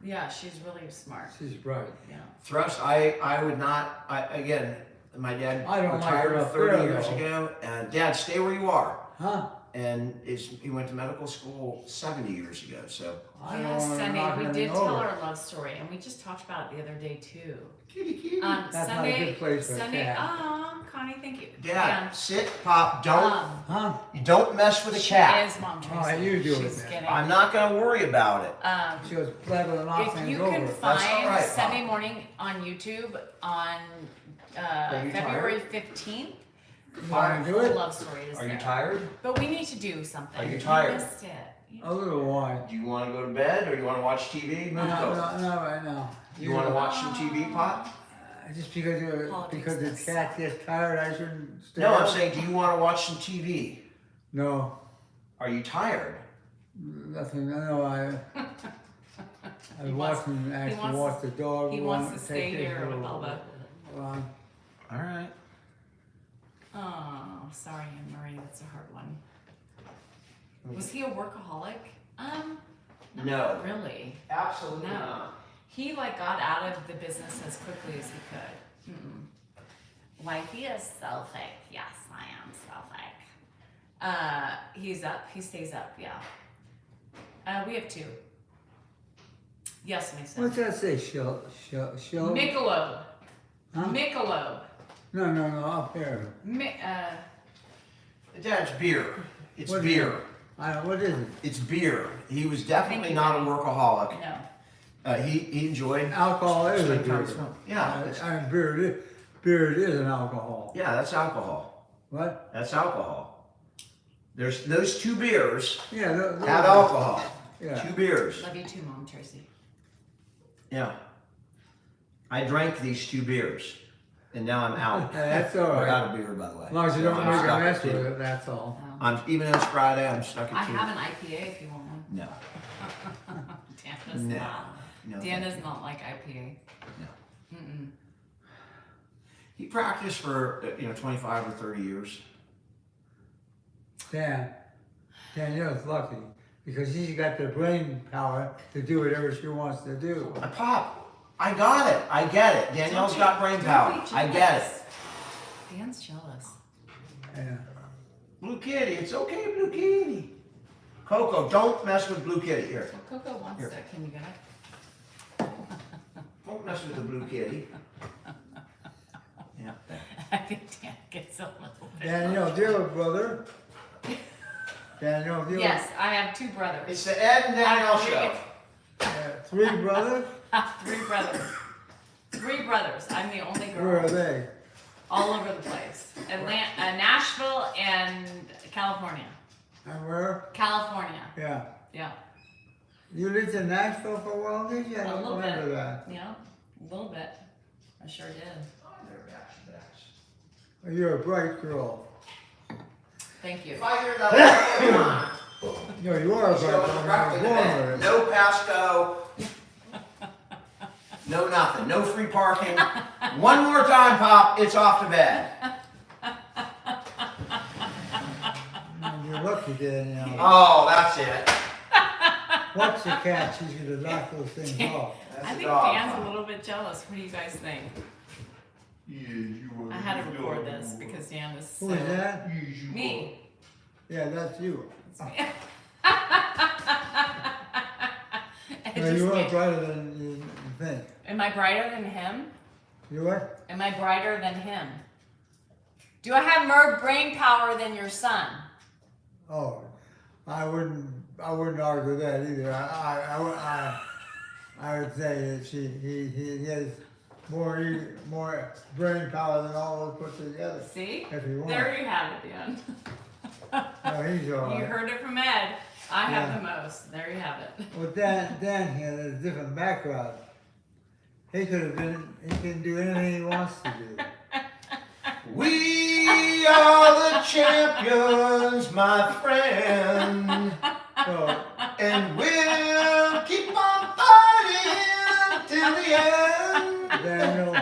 Yeah, she's really smart. She's bright. Yeah. Thrust, I would not, again, my dad I don't like retired her up 30 there, years though. ago, and Dad, stay where you are. Huh? And he went to medical school 70 years ago, so. I don't Yes, wanna Sunday, knock we anything did tell over. our love story, and we just talked about it the other day too. Kitty, kitty. That's not a Sunday, good place for a Sunday. cat. Connie, thank you. Dad, sit, Pop, don't, Huh? you don't mess with a She cat. is Mom Tracy. Oh, you do it She's then. getting. I'm not gonna worry about it. She was clever to knock If things you over. can That's all find right, Sunday Mom. morning on YouTube on Are you February 15th, You our wanna do whole it? love story is Are you there. tired? But we need to do something. Are you tired? missed it. You A little wine. Do you wanna go to bed, or you wanna watch TV? No, Let's go. no, right now. You wanna watch some TV, Pop? Just because Politics the does cat suck. gets tired, I shouldn't stay No, I'm up? saying, do you wanna watch some TV? No, Are you tired? nothing. No, I He was wants- watching, actually wants- watch the dog. he go wants on, to stay take here his with little Elba. run. All right. Oh, sorry, Anne Marie, that's a hard one. Was he a workaholic? Not No. really. Absolutely No. not. He like got out of the business as quickly as he could. Mm-mm. Wifey is so fake. Yes, I am so fake. He's up. He stays up. Yeah. We have two. Yes, Mason. What's that say? Shell? Michelob. Huh? Michelob. No, up here. Dad, it's beer. It's What is beer. What is it? It's beer. He was definitely Thank you, not a Daddy. workaholic. No. He enjoyed. Alcohol is a spending time beer. with smoke. Yeah, it's- Beer is an alcohol. yeah, that's alcohol. What? That's alcohol. There's those two beers Yeah, had alcohol. Yeah. Two beers. Love you too, Mom Tracy. Yeah. I drank these two beers, and now I'm out. That's all We're right. out of beer, by the way. As long as you So don't I'm make a stuck mess at with two. it, that's all. Even though it's Friday, I'm stuck I at two. have an IPA if you want one. No. Dan does No. not. No. Dan thank does you. not like IPA. No. Mm-mm. He practiced for 25 or 30 years. Danielle's lucky because she's got the brain power to do whatever she wants to do. Pop, I got it. I get it. Danielle's got brain power. I get it. Dan's jealous. Yeah. Blue Kitty, it's okay, Blue Kitty. Coco, don't mess with Blue Kitty. Here, Well, Coco wants Here. it. Can you get it? don't mess with the Blue Kitty. Yeah. I think Dan gets a little bit. Danielle, do you have a brother? Danielle, do you Yes, I have two brothers. It's the Ed and Danielle show. have 3 brothers? Three brothers. Three brothers. I'm the only Where are girl. they? All over the place. Nashville and California. And where? California. Yeah. Yeah. You lived in Nashville for a while, did you? I A don't little remember bit. that. Yeah. A little bit. I sure did. Well, you're a bright girl. Thank you. If I hear that, No, you are a let's bright go girl. directly to You're born bed. with it. No Pasco. No nothing. No free parking. One more time, Pop. It's off to bed. You're lucky, Danielle. Oh, that's it. Watch the cat. She's going to knock those things off. That's I a think dog. Dan's a little bit jealous. What do you guys think? I had to record this because Dan is so... Who is that? Me. Yeah, that's you. It No, just you are can't- brighter than you think. Am I brighter than him? You what? Am I brighter than him? Do I have more brain power than your son? Oh, I wouldn't argue that either. I would say that he has more brain power than all of us put together. See? If you want. There you have it, Dan. No, he's all You right. heard it from Ed. I have Yeah. the most. There you have it. Well, Dan here has a different background. He can do anything he wants to do. We are the champions, my friend, So, and we'll keep on fighting till the end. Daniel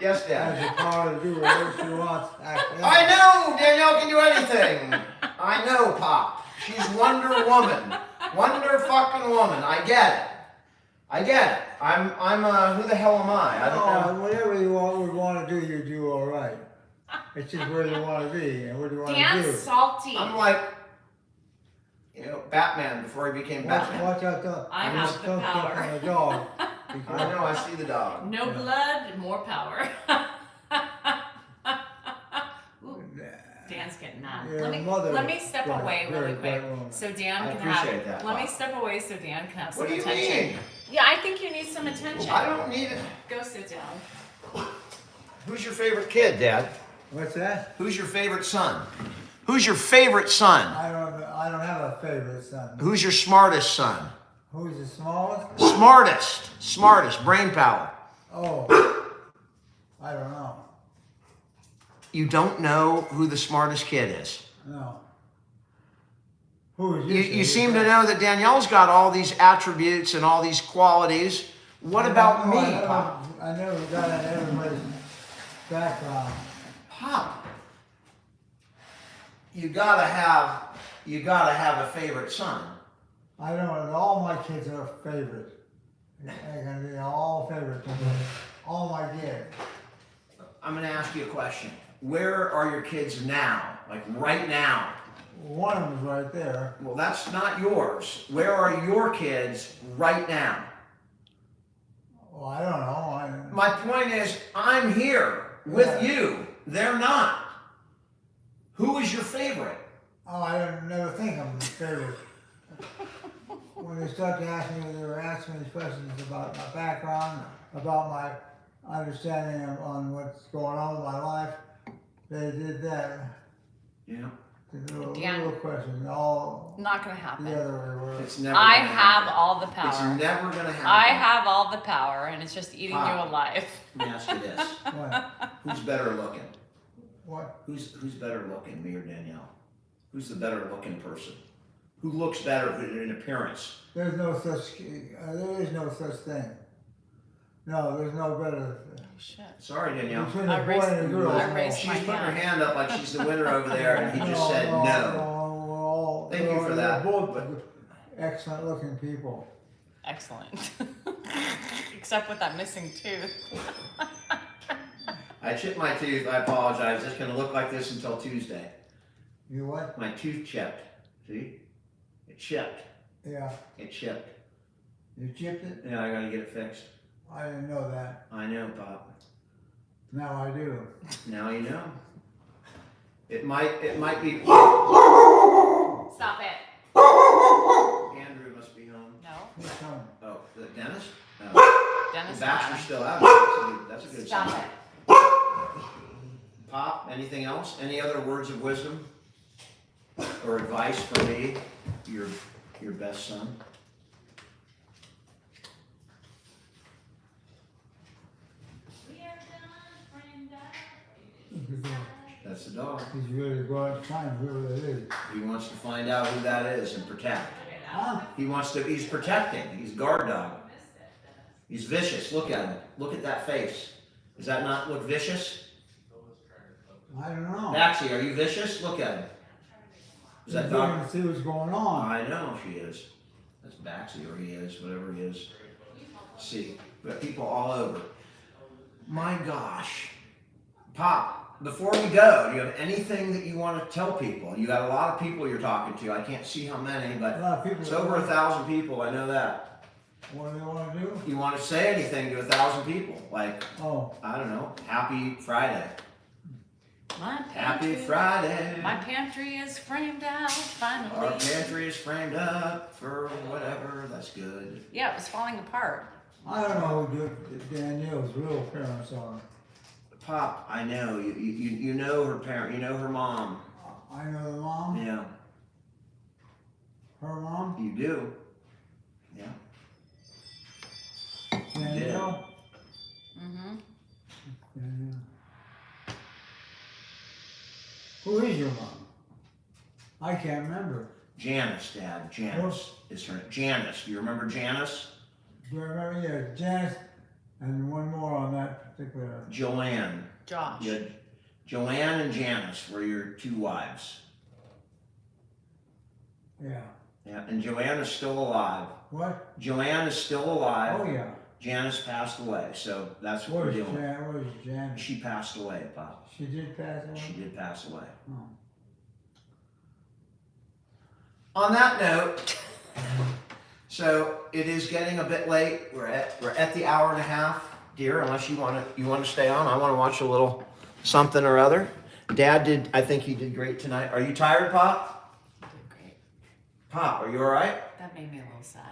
Yes, has Dad. the power to do whatever she wants. I know Danielle can do anything. I know, Pop. She's Wonder Woman. Wonder fucking woman. I get it. I get it. I'm who the hell am I? I don't know. Whatever you would want to do, you do all right. It's just where you want to be and what you want to Dan's do. salty. I'm like, Batman before he became Batman. Watch out, though. I You have just the don't step power. on a dog. I know, I see the dog. No Yeah. blood, more power. Ooh, Dan's getting mad. Your Let me step mother- away really right, quick, right woman. so Dan I can appreciate have. that, Let me Bob. step away so Dan can have some What do you attention. mean? Yeah, I think you need some attention. I don't need it. Go sit down. Who's your favorite kid, Dad? What's that? Who's your favorite son? Who's your favorite son? I don't have a favorite son. Who's your smartest son? Who's the smallest? Smartest, brain power. Oh, I don't know. You don't know who the smartest kid is. No. Who is You seem to know that Danielle's got all these attributes and all these qualities. What about me, Pop? I never got into everybody's background. Pop, you gotta have a favorite son. I don't know. All my kids are favorite. They're gonna be all favorite to me. All my kids. I'm gonna ask you a question. Where are your kids now? Like right now? One of them's right there. Well, that's not yours. Where are your kids right now? Well, I don't know. My point is, I'm here with you. They're not. Who is your favorite? I don't never think I'm favorite. When they start to ask me, they were asking me these questions about my background, about my understanding on what's going on with my life. They did that. Yeah. Little Dan. questions, all Not gonna happen. the other way. It's never. I gonna have happen. all the It's power. never gonna happen. I have all the power, and it's just eating you Pop. alive. Let me ask you this: What? Who's better looking? What? Who's better looking, me or Danielle? Who's the better looking person? Who looks better in appearance? There is no such thing. No, there's no better. Shit. Sorry, Danielle. Between I a boy raised- and a girl. I no. raised She's my putting her hand. hand up like she's the winner over there, and he just said no. We're all, Thank you for they're that, both but- excellent looking people. Excellent. Except with that missing tooth. I chipped my tooth. I apologize. It's going to look like this until Tuesday. You what? My tooth chipped. See? It chipped. Yeah. It chipped. You chipped it? Yeah, I got to get it fixed. I didn't know that. I know, Pop. Now I do. Now you know. It might be. Stop it. Andrew must be home. No. Who's coming? Oh, the dentist? Oh. Dennis. Baxter's still out. That's a good Stop sign. it. Pop, anything else? Any other words of wisdom or advice for me, your best son? That's the dog. He's ready to go out and find whoever it is. He wants to find out who that is and protect. Huh? He's protecting. He's guard dog. He's vicious. Look at him. Look at that face. Does that not look vicious? I don't know. Baxi, are you vicious? Look at him. Is that He's dog? looking to see what's going on. I know she is. That's Baxi, or he is, whatever he is. See, we got people all over. My gosh. Pop, before we go, do you have anything that you want to tell people? You got a lot of people you're talking to. I can't see how many, A but lot of people. it's over 1,000 people. I know that. What do they want to do? You want to say anything to 1,000 people? Like, Oh, I don't know, Happy Friday. My Happy pantry, Friday. my pantry is framed out finally. Our pantry is framed up for whatever. That's good. Yeah, it was falling apart. I don't know who Danielle's real parents are. Pop, I know you know her parent. You know her mom. I know the mom. Yeah, Her mom. you do. Yeah. Danielle. Mm-hmm. Danielle. Who is your mom? I can't remember. Janice, Dad. Janice is her. Janice. Do you remember Janice? Do I remember? Yeah, Janice, and one more on that particular. Joanne. Josh. You had Joanne and Janice were your two wives. Yeah. Yeah, and Joanne is still alive. What? Joanne is still alive. Oh yeah. Janice passed away, so that's what What we're is dealing with. Jan? What is Janice? She passed away, Pop. She did pass away. She did pass away. Oh. On that note, so it is getting a bit late. We're at the hour and a half, dear. Unless you want to stay on. I want to watch a little something or other. Dad did. I think he did great tonight. Are you tired, Pop? You did great. Pop, are you all right? That made me a little sad.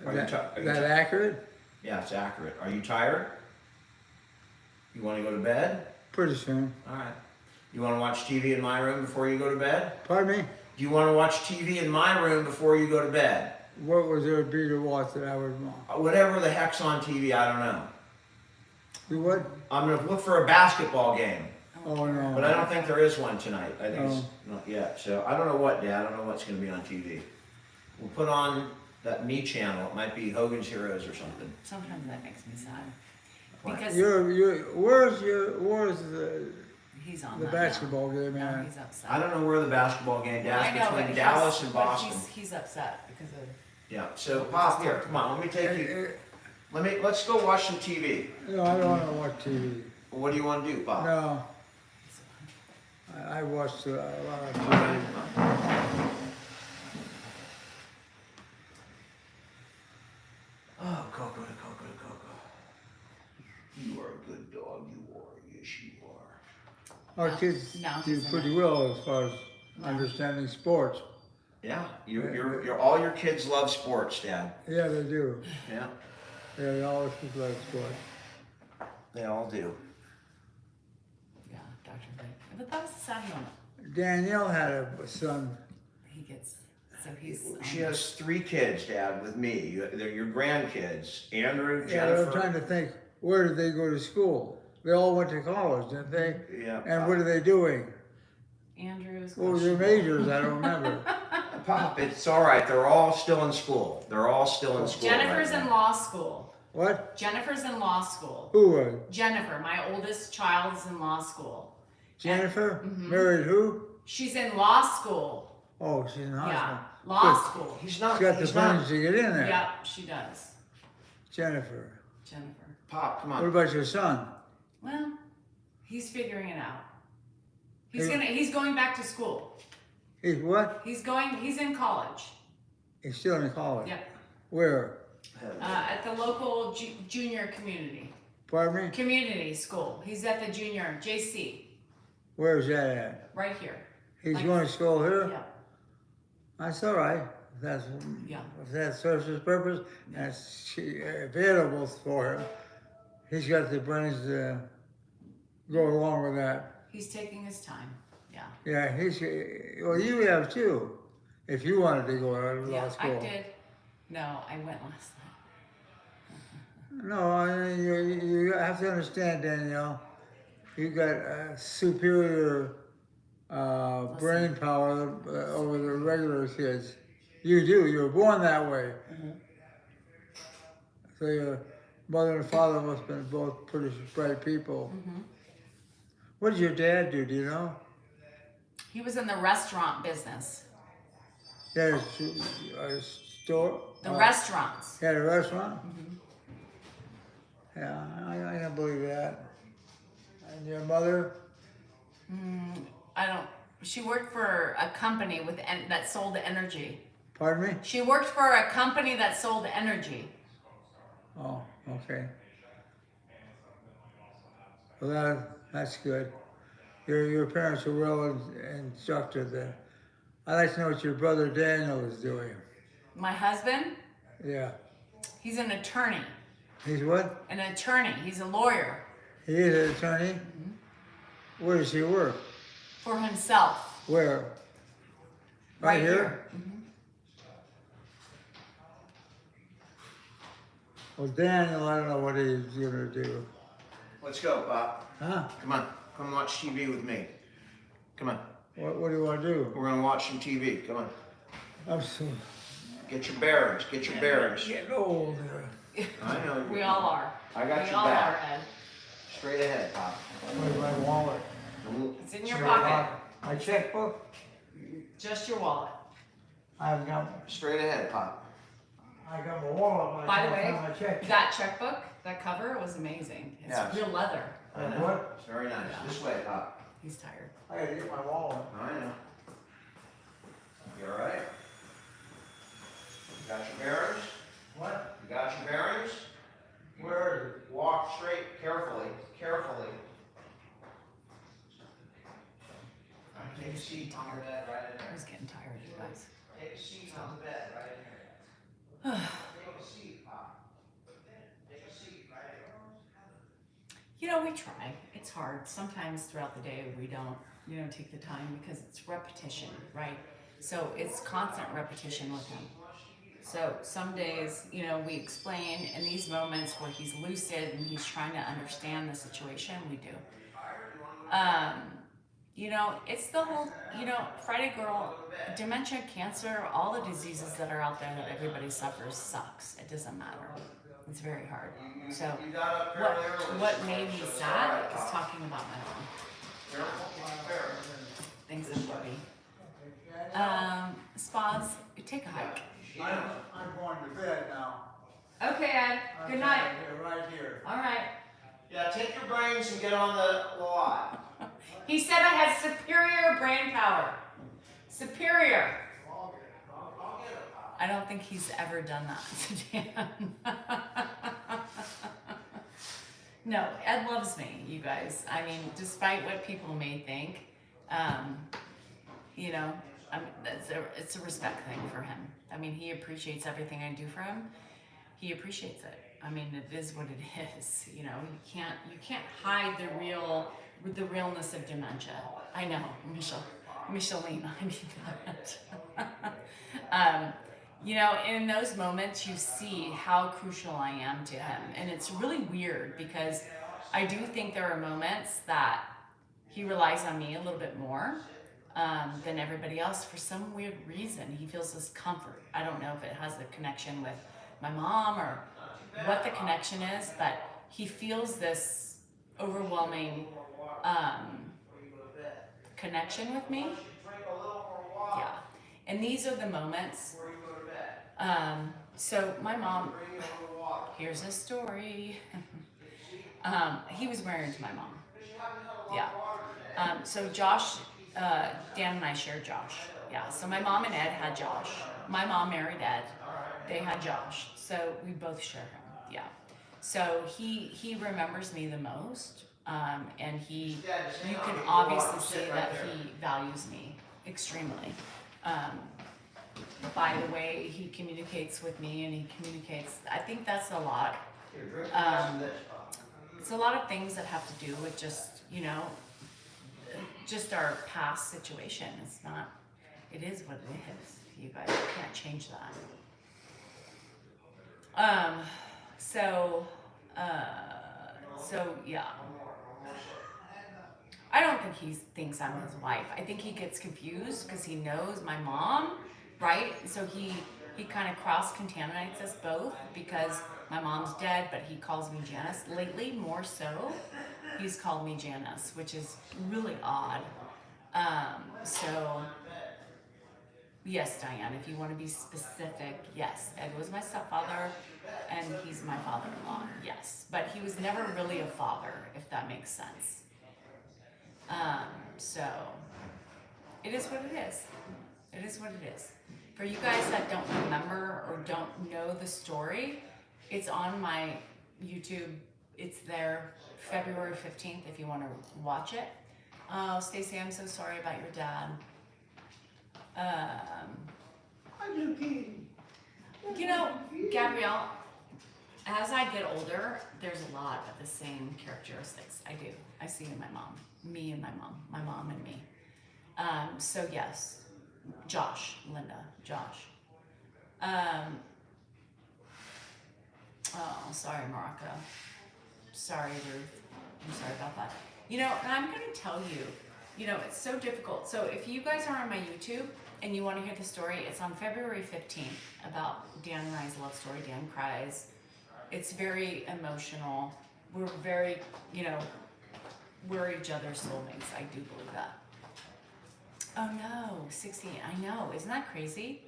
Are you ti- are Is you that ti- accurate? Yeah, it's accurate. Are you tired? You want to go to bed? Pretty soon. All right. You want to watch TV in my room before you go to bed? Pardon me? Do you want to watch TV in my room before you go to bed? What was there to be to watch that I would want? Whatever the heck's on TV, I don't know. You what? I'm going to look for a basketball game, Oh no. but I don't think there is one tonight. I think it's Oh. not yet. So I don't know what, Dad. I don't know what's going to be on TV. We'll put on that Me channel. It might be Hogan's Heroes or something. Sometimes that makes me sad. What? Because Where's the he's on the that basketball game now. No, at? he's upset. I don't know where the basketball game Well, I is know, between but Dallas and but Boston. He's upset because of. Yeah. So Pop, here, come on. Let me take you. Let's go watch some TV. No, I don't want to watch TV. What do you want to do, Pop? No. I watched a lot of All TV. right. Oh, Coco to Coco to Coco. You are a good dog. You are. Yes, you are. Our kids No, do he's pretty well as far as understanding sports. Yeah. You're all your kids love sports, Dad. Yeah, they do. Yeah. Yeah, they always love sports. They all do. Yeah, Dr. Lee. But that was a sad moment. Danielle had a son. He gets so he's. She has 3 kids, Dad, with me. They're your grandkids. Andrew, Yeah, Jennifer. I'm trying to think, where did they go to school? They all went to college, didn't they? Yeah. And what are they doing? Andrew's. What were their majors? I don't remember. Pop, it's all right. They're all still in school. They're all still in school. Jennifer's right in now. law school. What? Jennifer's in law school. Who was? Jennifer, my oldest child, is in law school. Jennifer? Mhm. Married who? She's in law school. Oh, she's in high Yeah, school. law Good. school. He's not. She's got the He's not. funds to get in there. Yeah, she does. Jennifer. Jennifer. Pop, come What on. about your son? Well, he's figuring it out. Hey. He's going back to school. He's what? He's in college. He's still in college. Yep. Where? At the local junior Pardon me? community school. He's at the junior JC Where's that at? right here. He's Like- going to school here? Yeah. That's all right. If Yeah. if that serves his purpose, that's available for him. He's got the brains to go along with that. He's taking his time. Yeah. Yeah, well, you have too, if you wanted to go to law Yeah, school. I did. No, I went last night. No, you have to understand, Danielle. You got superior brain power over the regular kids. You do. You were born that way. Mhm. So your mother and father must have been both pretty bright people. Mhm. What did your dad do? Do you know? He was in the restaurant business. He had a store. The restaurants. He had a restaurant. Mhm. Yeah, I can believe that. And your mother? I don't. She worked for a company that sold energy. Pardon me? She worked for a company that sold energy. Oh, okay. Well, that's good. Your parents were well instructed then. I'd like to know what your brother Daniel is doing. My husband, Yeah. he's an attorney. He's what? An attorney. He's a lawyer. He is an attorney? Where does he work? For himself. Where? Right here? Well, Daniel, I don't know what he's gonna do. Let's go, Pop. Huh? Come on. Come watch TV with me. Come on. What do you want to do? We're gonna watch some TV. Come on. I'm so Get your bearings. Get your bearings. getting old. I know. We all are. I got we your all back. are, Ed. Straight ahead, Pop. Where's my wallet? It's in your pocket. My checkbook? Just your wallet. I've got Straight ahead, Pop. my wallet. but I By the can't way, find my checkbook. that checkbook, that cover was amazing. It's Yeah. real leather. I know. What? It's very nice. Yeah. This way, Pop. He's tired. I gotta get my wallet. I know. You all right? You got your bearings? What? You got your bearings? Where is Walk straight, carefully, carefully. Take a seat on the bed right in I there. was getting tired, you guys. Take a seat on the bed right in there. Take a seat, Pop. Take a seat right there. You know, we try. It's hard. Sometimes throughout the day we don't, take the time because it's repetition, right? So it's constant repetition with him. So some days, we explain in these moments where he's lucid and he's trying to understand the situation, we do. It's the whole, Friday Girl, dementia, cancer, all the diseases that are out there that everybody suffers sucks. It doesn't matter. It's very hard. So what made me sad is talking about my mom. Things that should be. Spas, take a hike. I'm going to bed now. Okay, Ed. Good night. Right here. All right. Yeah, take your brains and get on the lot. He said I had superior brain power. Superior. I don't think he's ever done that to Dan. No, Ed loves me, you guys. I mean, despite what people may think, it's a respect thing for him. I mean, he appreciates everything I do for him. He appreciates it. I mean, it is what it is. You can't hide the realness of dementia. I know, Micheline, I need that. In those moments, you see how crucial I am to him. And it's really weird because I do think there are moments that he relies on me a little bit more than everybody else for some weird reason. He feels this comfort. I don't know if it has a connection with my mom or what the connection is, but he feels this overwhelming connection with me. Yeah. And these are the moments. So my mom, here's a story. He was married to my mom. Yeah. So Josh, Dan and I shared Josh. Yeah. So my mom and Ed had Josh. My mom married Ed. They had Josh. So we both share him. Yeah. So he remembers me the most. And you can obviously see that he values me extremely. By the way he communicates with me, and I think that's a lot. It's a lot of things that have to do with just our past situation. It is what it is, you guys. You can't change that. So yeah. I don't think he thinks I'm his wife. I think he gets confused because he knows my mom, right? So he kind of cross-contaminates us both because my mom's dead, but he calls me Janice. Lately, more so, he's called me Janice, which is really odd. So, yes, Diane, if you want to be specific, yes, Ed was my stepfather, and he's my father-in-law, yes. But he was never really a father, if that makes sense. So it is what it is. It is what it is. For you guys that don't remember or don't know the story, it's on my YouTube. It's there February 15th if you want to watch it. Oh, Stacey, I'm so sorry about your dad. I'm okay. You know, Gabrielle, as I get older, there's a lot of the same characteristics. I do. I see in my mom, me and my mom and me. So yes, Josh, Linda, Josh. Oh, sorry, Morocco. Sorry, Ruth. I'm sorry about that. You know, and I'm going to tell you, you know, it's so difficult. So if you guys are on my YouTube and you want to hear the story, it's on February 15th about Dan and I's love story. Dan cries. It's very emotional. We're very, you know, we're each other's soulmates. I do believe that. Oh no, 16. I know. Isn't that crazy?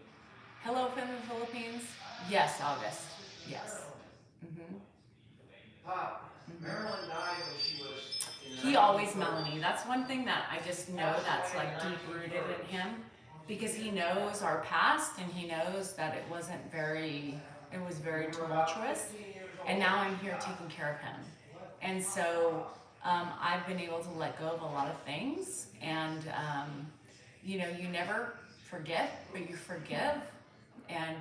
Hello from the Philippines. Yes, August. Yes. Pop, Marilyn died when she was. He always, Melanie. That's one thing that I just know that's like deep rooted in him, because he knows our past and he knows that it was very tumultuous, and now I'm here taking care of him, and so I've been able to let go of a lot of things, and you know, you never forget, but you forgive, and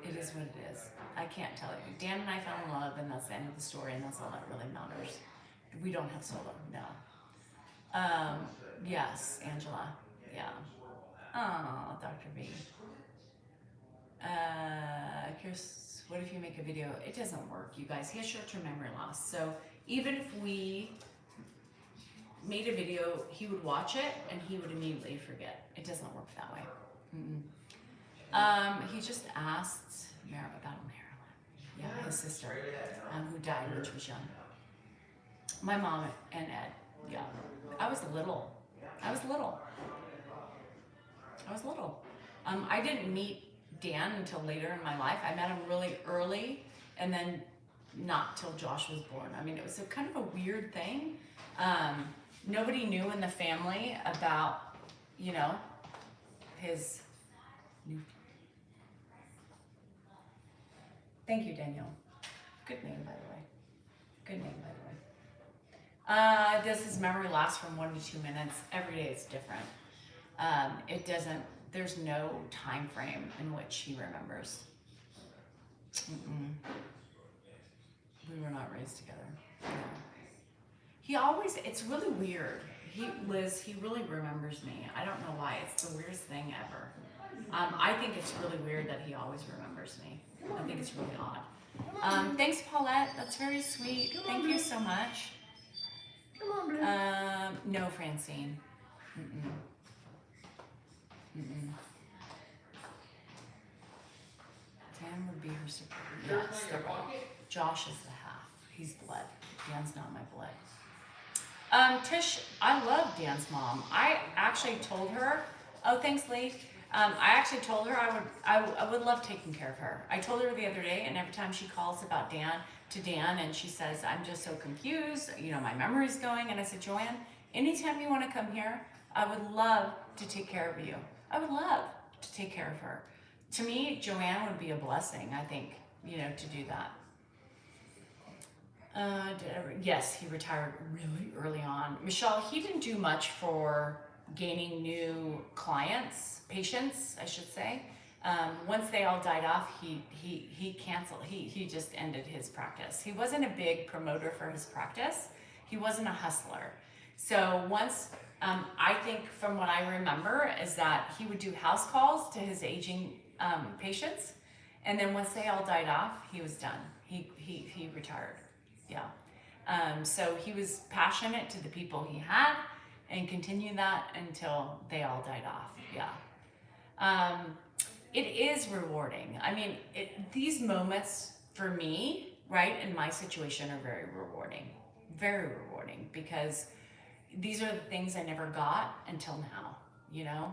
it is what it is. I can't tell you. Dan and I fell in love, and that's the end of the story, and that's all that really matters. We don't have solo, no. Yes, Angela. Yeah. Oh, Dr. B. Chris, what if you make a video? It doesn't work, you guys. He has short-term memory loss. So even if we made a video, he would watch it and he would immediately forget. It doesn't work that way. He just asked about Marilyn. Yeah, his sister, who died when she was young. My mom and Ed. Yeah, I was little. I didn't meet Dan until later in my life. I met him really early, and then not till Josh was born. I mean, it was a kind of a weird thing. Nobody knew in the family about, you know, his new. Thank you, Daniel. Good name, by the way. Good name, by the way. Does his memory last from 1 to 2 minutes? Every day it's different. It doesn't, there's no time frame in which he remembers. We were not raised together. No. He always, it's really weird. Liz, he really remembers me. I don't know why. It's the weirdest thing ever. I think it's really weird that he always remembers me. I think it's really odd. Thanks, Paulette. That's very sweet. Thank you so much. No, Francine. Dan would be her support. Yes, they're all. Josh is the half. He's blood. Dan's not my blood. Tish, I love Dan's mom. I actually told her. Oh, thanks, Lee. I actually told her I would love taking care of her. I told her the other day, and every time she calls about Dan, and she says, I'm just so confused, you know, my memory's going, and I said, Joanne, anytime you want to come here, I would love to take care of you. I would love to take care of her. To me, Joanne would be a blessing, I think, you know, to do that. Yes, he retired really early on. Michelle, he didn't do much for gaining new clients, patients, I should say. Once they all died off, he canceled. He just ended his practice. He wasn't a big promoter for his practice. He wasn't a hustler. So once, I think from what I remember is that he would do house calls to his aging patients, and then once they all died off, he was done. He retired. Yeah. So he was passionate to the people he had, and continued that until they all died off. Yeah. It is rewarding. I mean, these moments for me, right, in my situation are very rewarding, because these are the things I never got until now, you know?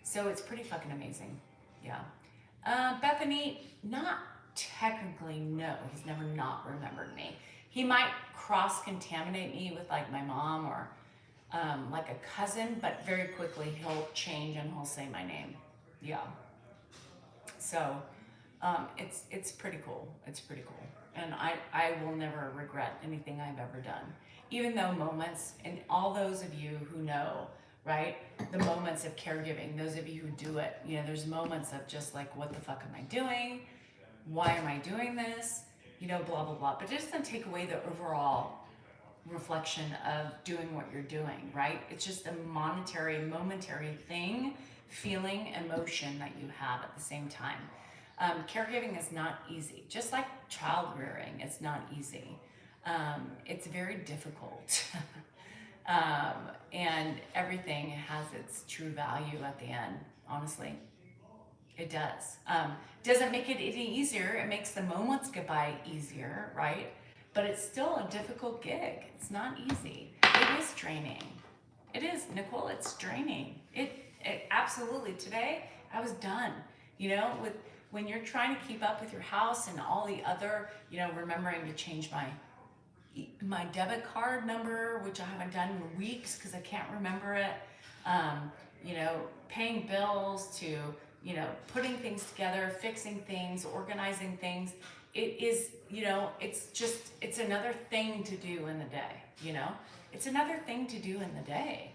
So it's pretty fucking amazing. Yeah. Bethany, not technically, no, he's never not remembered me. He might cross-contaminate me with like my mom or like a cousin, but very quickly he'll change and he'll say my name. Yeah. So it's pretty cool. It's pretty cool. And I will never regret anything I've ever done. Even though moments, and all those of you who know, right, the moments of caregiving, those of you who do it, you know, there's moments of just like, what the fuck am I doing? Why am I doing this? You know, blah, blah, blah. But it doesn't take away the overall reflection of doing what you're doing, right? It's just a momentary thing, feeling, emotion that you have at the same time. Caregiving is not easy. Just like child rearing, it's not easy. It's very difficult. And everything has its true value at the end, honestly. It does. Doesn't make it any easier. It makes the moments go by easier, right? But it's still a difficult gig. It's not easy. It is draining. It is, Nicole, it's draining. It absolutely, today I was done, you know, with when you're trying to keep up with your house and all the other, you know, remembering to change my debit card number, which I haven't done in weeks because I can't remember it. You know, paying bills to, you know, putting things together, fixing things, organizing things. It is, you know, it's another thing to do in the day, you know? It's another thing to do in the day.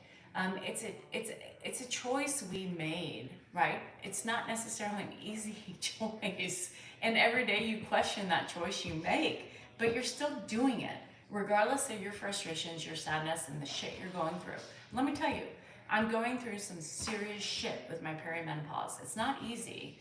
It's a choice we made, right? It's not necessarily an easy choice. And every day you question that choice you make, but you're still doing it, regardless of your frustrations, your sadness, and the shit you're going through. Let me tell you, I'm going through some serious shit with my perimenopause. It's not easy.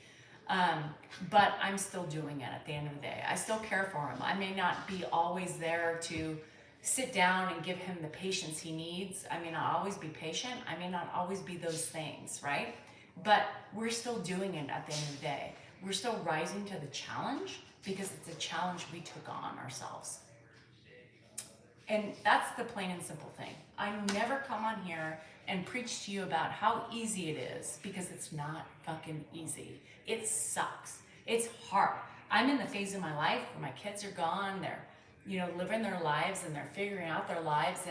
But I'm still doing it at the end of the day. I still care for him. I may not be always there to sit down and give him the patience he needs. I may not always be patient. I may not always be those things, right? But we're still doing it at the end of the day. We're still rising to the challenge because it's a challenge we took on ourselves. And that's the plain and simple thing. I never come on here and preach to you about how easy it is, because it's not fucking easy. It sucks. It's hard. I'm in the phase of my life where my kids are gone. They're, you know, living their lives and they're figuring out their lives.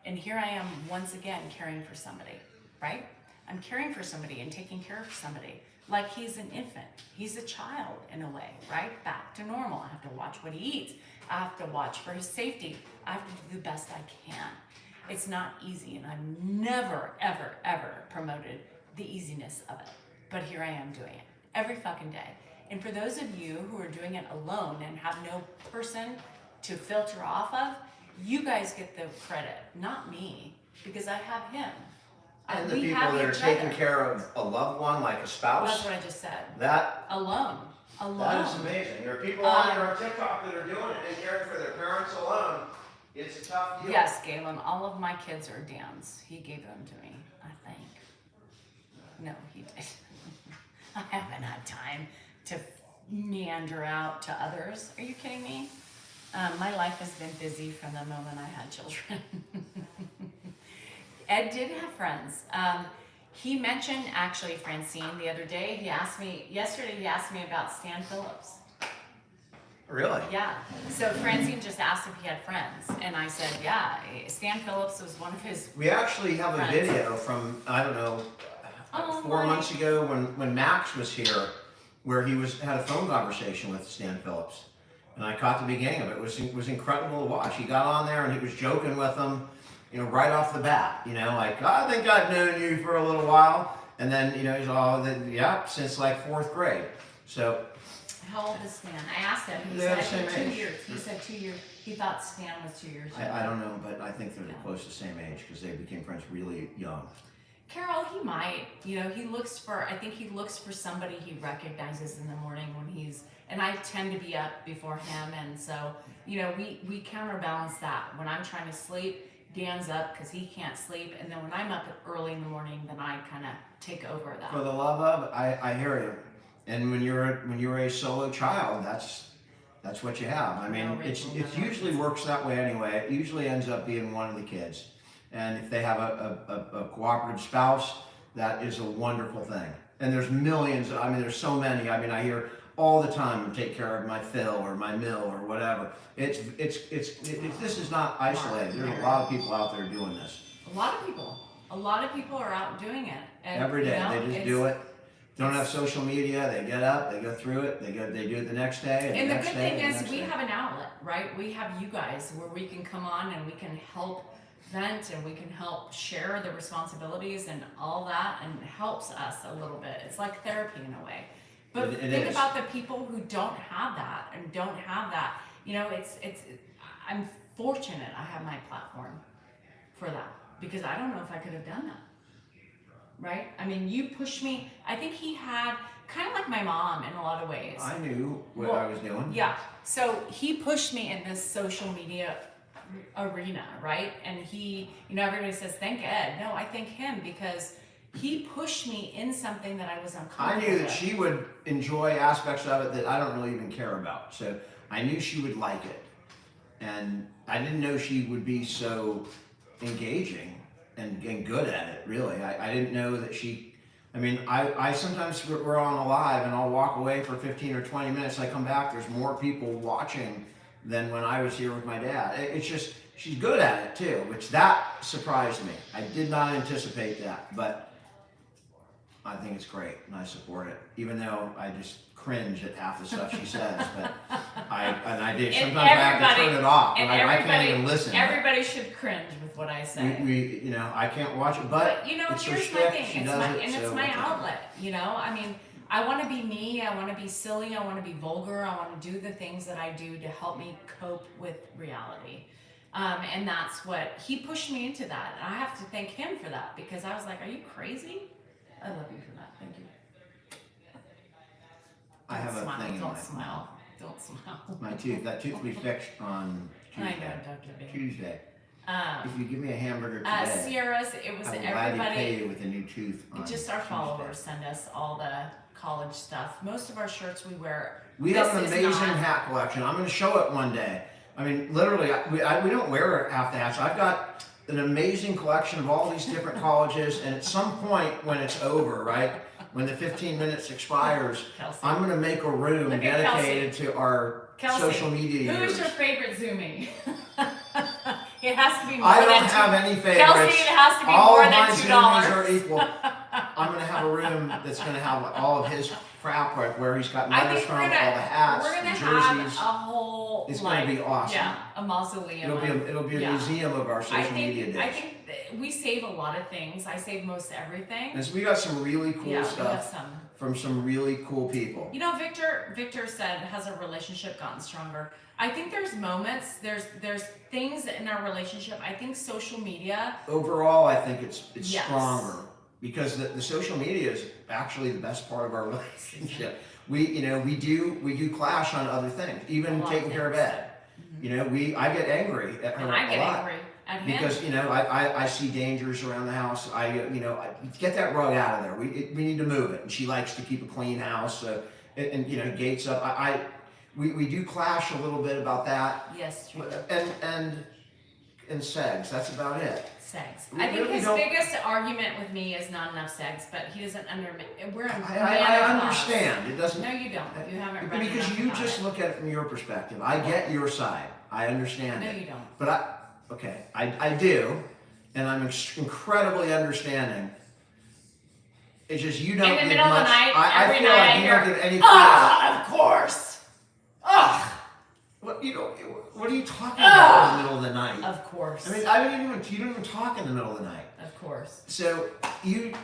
And here I am once again caring for somebody, right? I'm caring for somebody and taking care of somebody like he's an infant. He's a child in a way, right? Back to normal. I have to watch what he eats. I have to watch for his safety. I have to do the best I can. It's not easy, and I've never, ever, ever promoted the easiness of it. But here I am doing it every fucking day. And for those of you who are doing it alone and have no person to filter off of, you guys get the credit, not me, because I have him. And the We people have that are each taking other. care of a loved one, like a spouse, That's what I just said. that Alone. that is amazing. There are people on there on TikTok that are doing it and caring for their parents alone. It's a tough deal. Yes, Galen, all of my kids are Dan's. He gave them to me, I think. No, he did. I haven't had time to meander out to others. Are you kidding me? My life has been busy from the moment I had children. Ed did have friends. He mentioned, actually, Francine, the other day, yesterday he asked me about Stan Phillips. Really? Yeah. So Francine just asked if he had friends. And I said, yeah, Stan Phillips was one of his. We actually have a Friends. video from, I don't know, 4 months ago when Max was here, where he had a phone conversation with Stan Phillips. And I caught the beginning of it. It was incredible to watch. He got on there and he was joking with them, you know, right off the bat. You know, like, I think I've known you for a little while. And then, you know, he's all, yeah, since like 4th grade. So. How old is Stan? I asked him. He They're said the same 2 age. years. He said 2 years. He thought Stan was 2 years younger. I don't know, but I think they're Yeah. close to the same age because they became friends really young. Carol, he might. You know, I think he looks for somebody he recognizes in the morning when and I tend to be up before him. And so, you know, we counterbalance that. When I'm trying to sleep, Dan's up because he can't sleep. And then when I'm up early in the morning, then I kind of take over that. For the love of, I hear you. And when you're a solo child, that's what you have. I mean, it usually works that way anyway. It usually ends up being one of the kids. And if they have a cooperative spouse, that is a wonderful thing. And there's millions, I mean, there's so many. I mean, I hear all the time to take care of my fill or my mill or whatever. This is not isolated. There's a lot of people out there doing this. A lot of people are out doing it. And, Every day, you know, they just it's- do it. Don't have social media, they get up, they go through it, they do it the next day, And the next good day, thing and the is next we day. have an outlet, right? We have you guys where we can come on and we can help vent and we can help share the responsibilities and all that, and it helps us a little bit. It's like therapy in a way. But It think is. about the people who don't have that and don't have that. You know, I'm fortunate I have my platform for that, because I don't know if I could have done that. Right? I mean, you pushed me. I think he had kind of like my mom in a lot of ways. I knew what Well, I was doing. Yeah. So he pushed me in this social media arena, right? And he, you know, everybody says, thank Ed. No, I thank him, because he pushed me in something that I was I uncomfortable knew that with. she would enjoy aspects of it that I don't really even care about. So I knew she would like it. And I didn't know she would be so engaging and good at it, really. I didn't know that she, I mean, I sometimes we're on a live and I'll walk away for 15 or 20 minutes. I come back, there's more people watching than when I was here with my dad. It's just, she's good at it too, which that surprised me. I did not anticipate that, but I think it's great and I support it, even though I just cringe at half the stuff she says, but I do. And Sometimes I have to turn it off, and but I can't even listen. Everybody should cringe with what I say. We, you know, I can't watch it, but you know, it's her here's my shtick, thing. she It's does my, it, and so it's my whatever. outlet. You know, I mean, I want to be me. I want to be silly. I want to be vulgar. I want to do the things that I do to help me cope with reality. And that's what he pushed me into that. And I have to thank him for that, because I was like, "Are you crazy?" I love you for that. Thank you. I have a smile. thing in Don't my smile. Don't smile. My tooth, that tooth we fixed on I know, Tuesday. Dr. B. Tuesday. If you give me a hamburger today, Sierra's, it was I will gladly pay everybody. you with a new tooth on Just our Tuesday. followers send us all the college stuff. Most of our shirts we wear. We This have an is amazing not- hat collection. I'm going to show it one day. I mean, literally, we don't wear half the hats. I've got an amazing collection of all these different colleges, and at some point when it's over, right, when the 15 minutes expires, Kelsey. I'm going to make a room Look at dedicated to our Kelsey, social media Who users. is your favorite Zoomie? It has to be more I than don't have any favorites. Kelsey, it has to be all more of my than Zoomies are $2. equal. I'm going to have a room that's going to have all of his crap, like where he's got I letters think from, we're all the gonna hats, we're gonna the have a jerseys. whole It's gonna be awesome. Yeah, a mausoleum. It'll be a yeah. museum of our I social think media days. I think that we save a lot of things. I save most everything. And so we got some really cool Yeah, we have stuff some. from some really cool people. You know, Victor said, has our relationship gotten stronger? I think there's moments, there's things in our relationship. I think social media. Overall, I think it's Yes. stronger because the social media is actually the best part of our relationship. We do clash on other things, even A lot of taking care of things. Ed. You know, I get angry at her And I a get lot. angry at him. Because I see dangers around the house. I get that rug out of there. We need to move it. And she likes to keep a clean house. So and gates up. We do clash a little bit about that. Yes, true. And sex. That's about it. Sex. We I think really his don't- biggest argument with me is not enough sex, but he doesn't we're in I understand. It doesn't. No, you don't. You haven't read Because enough you about just it. look at it from your perspective. I get your side. I understand No, it. you don't. But I do, and I'm incredibly understanding. It's just you don't In the give middle of the much. night, I every feel night like I you hear, don't give any. Of course. Ugh. What What are you talking about in the middle of the night? Of course. I mean, you don't even talk in the middle of the night. Of course. So you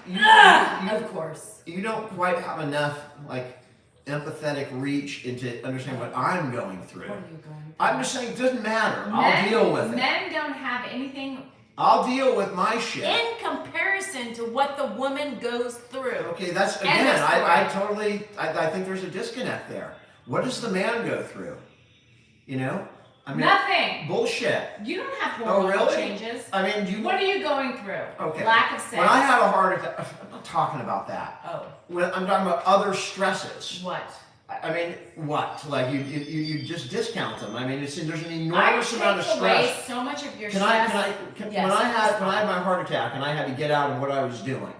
Of course. you don't quite have enough like empathetic reach into understanding what I'm going through. What are you going through? I'm just saying it doesn't matter. I'll deal with it. Men don't have anything I'll deal with my shit. in comparison to what the woman goes through. Okay, that's End again. of I story. totally. I think there's a disconnect there. What does the man go through? You know, I mean, Nothing. bullshit. You don't have Oh, hormonal really? changes. I mean, do you? What are you going through? Okay. Lack of sex. When I have a heart attack, I'm not talking about that. Oh, When I'm talking about other stresses. what? I mean, what? Like you just discount them. I mean, there's an I enormous amount of take away stress. so much of your Can stress. Yes, when I had that's fine. my heart attack and I had to get out of what I was doing,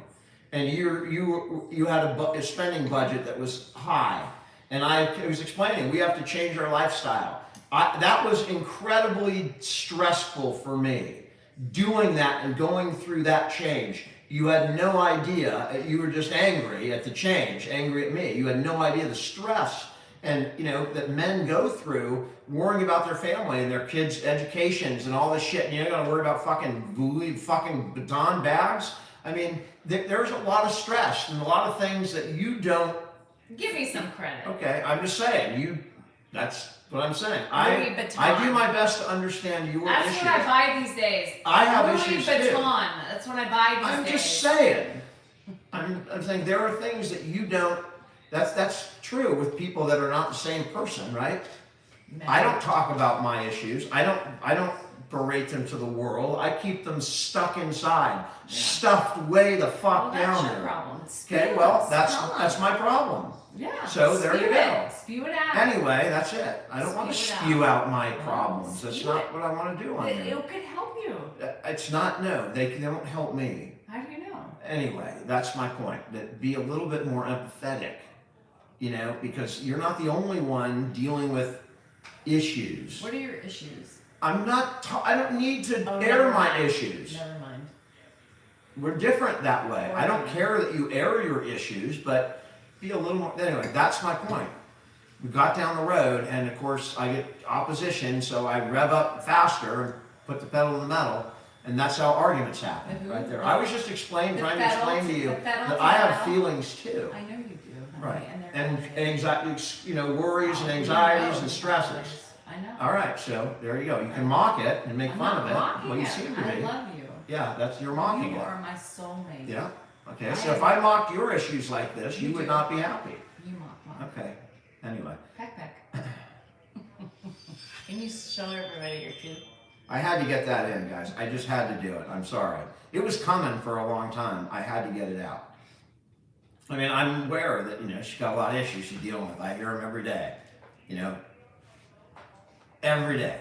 and you had a spending budget that was high, And I was explaining, we have to change our lifestyle. That was incredibly stressful for me, doing that and going through that change. You had no idea, you were just angry at the change, angry at me. You had no idea the stress and that men go through worrying about their family and their kids' educations and all this shit. And you're not gonna worry about fucking baton bags. I mean, there's a lot of stress and a lot of things that you don't. Give me some credit. Okay, I'm just saying, that's what I'm saying. Louis Vuitton. I do my best to understand your That's issues. what I buy these days. I have Louis issues Vuitton. too. That's what I buy these I'm days. just saying. I'm saying there are things that you don't. That's true with people that are not the same person, right? Man. I don't talk about my issues. I don't berate them to the world. I keep them stuck inside, stuffed way the fuck Well, down that's your there. problem. Okay, well that's my problem. Yeah. So there you go. Spew it out. Anyway, that's it. I don't want to Spew it spew out. out my problems. That's Spew not it. what I want to do on It here. could help you. It's not, no, they don't help me. How do you know? Anyway, that's my point. That be a little bit more empathetic, because you're not the only one dealing with issues. What are your issues? I'm not, I don't need to Oh, air never my mind. issues. Never mind. We're different that way. I don't Right. care that you air your issues, but be a little more, anyway, that's my point. We got down the road, and of course, I get opposition, so I rev up faster and put the pedal to the metal, and that's how arguments happen, Mhm. right there. I was just trying to pedal explain to you the pedal that to I the have metal. feelings too. I know you do. Honey, Right. they're And okay. anxiety, worries and Oh, anxieties you and know. stresses. I know. All right, so there you go. You can mock it and make I'm fun not of it. mocking Well, you it. seem to I be. love you. Yeah, you're mocking You it. are my soulmate. Yeah. Okay. I So if am- I mocked your issues like this, you You would do. not be happy. You mock. Okay. Anyway, Peck peck. Can you show everybody your tooth? I had to get that in, guys. I just had to do it. I'm sorry. It was coming for a long time. I had to get it out. I mean, I'm aware that she's got a lot of issues she's dealing with. I hear them every day. Every day.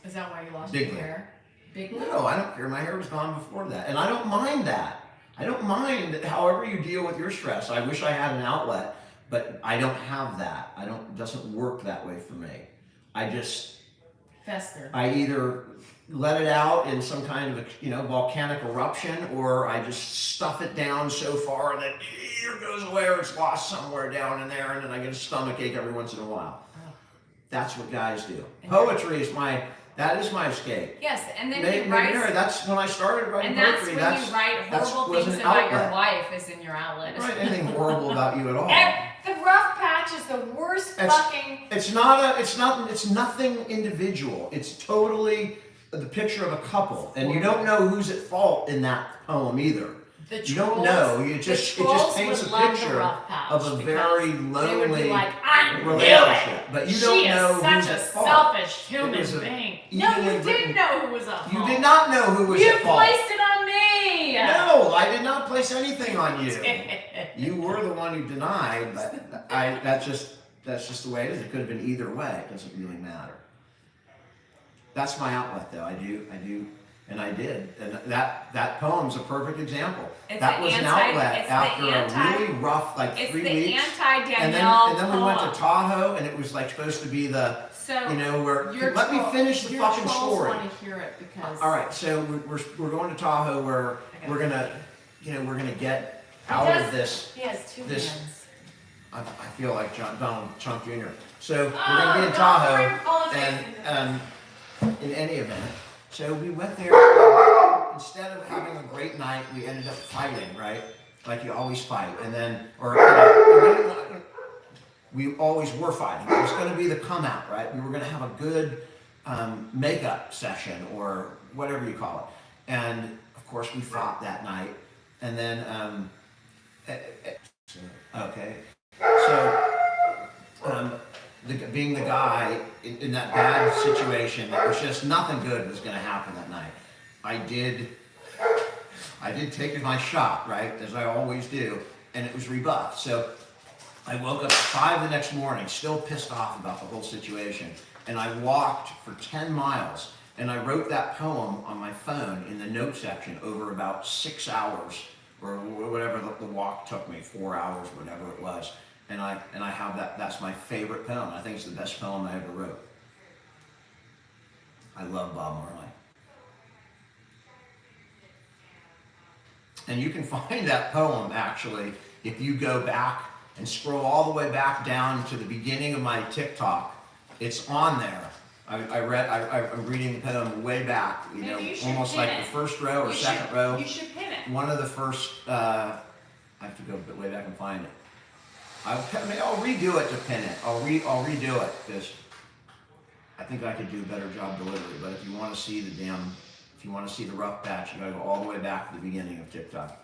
Is that why you lost Big your one. hair? Big one? No, I don't care. My hair was gone before that. And I don't mind that. I don't mind however you deal with your stress. I wish I had an outlet, but I don't have that. It doesn't work that way for me. Fester. I either let it out in some kind of volcanic eruption, or I just stuff it down so far that it either goes away or it's lost somewhere down in there, and then I get a stomachache every once in a while. Oh. That's what guys do. And Poetry is my escape. Yes, and then Maybe, you write. that's when I started writing And that's poetry. when you write that's horrible was things an about your outlet. wife is in your outlet. I don't write anything horrible about you at all. The rough patch is the worst fucking. It's nothing individual. It's totally the picture of a couple, and you don't know who's at fault in that poem either. The You don't trolls- know. the It just trolls paints would a love the picture rough patch of a because very they would be lonely like, I knew relationship. it. But you She don't is know such who's a at fault. selfish It human was a being. No, evenly you written- didn't know who was at fault. You did not know who was You at fault. placed it on me. No, I did not place anything on you. You were the one who denied, but that's just the way it is. It could have been either way. It doesn't really matter. That's my outlet, though. I do, and I did. And that poem's a perfect example. It's that the was an anti- outlet it's the after anti- a really rough, It's 3 the weeks. anti-Danielle And then we went poem. to Tahoe, and it was supposed to be the, So where. your Let me troll- finish the your fucking trolls story. want to hear it because. All right, so we're going to Tahoe, where Okay. we're gonna get out of this. He has two this- hands. I feel like Donald Trump Jr. So we're Oh, going to be in don't Tahoe, bring politics and in any event, so we went there. Instead of having a great night, we ended up fighting, right? Like you always fight, and then, we always were fighting. It was going to be the come out, right? We were going to have a good makeup session or whatever you call it, and of course we fought that night, and then okay. So, being the guy in that bad situation, it was just nothing good was going to happen that night. I did take my shot, right, as I always do, and it was rebuffed. So I woke up at 5 the next morning, still pissed off about the whole situation, and I walked for 10 miles, and I wrote that poem on my phone in the note section over about 6 hours, or whatever the walk took me, 4 hours, whatever it was. And I have that's my favorite poem. I think it's the best poem I ever wrote. I love Bob Marley. And you can find that poem actually if you go back and scroll all the way back down to the beginning of my TikTok. It's on there. I'm reading the poem way back, Maybe you should almost pin like it. the first row or You second should- row. You should pin it. One of the first, I have to go way back and find it. I'll redo it to pin it. I'll redo it because I think I could do a better job delivery. But if you want to see the rough patch, you gotta go all the way back to the beginning of TikTok.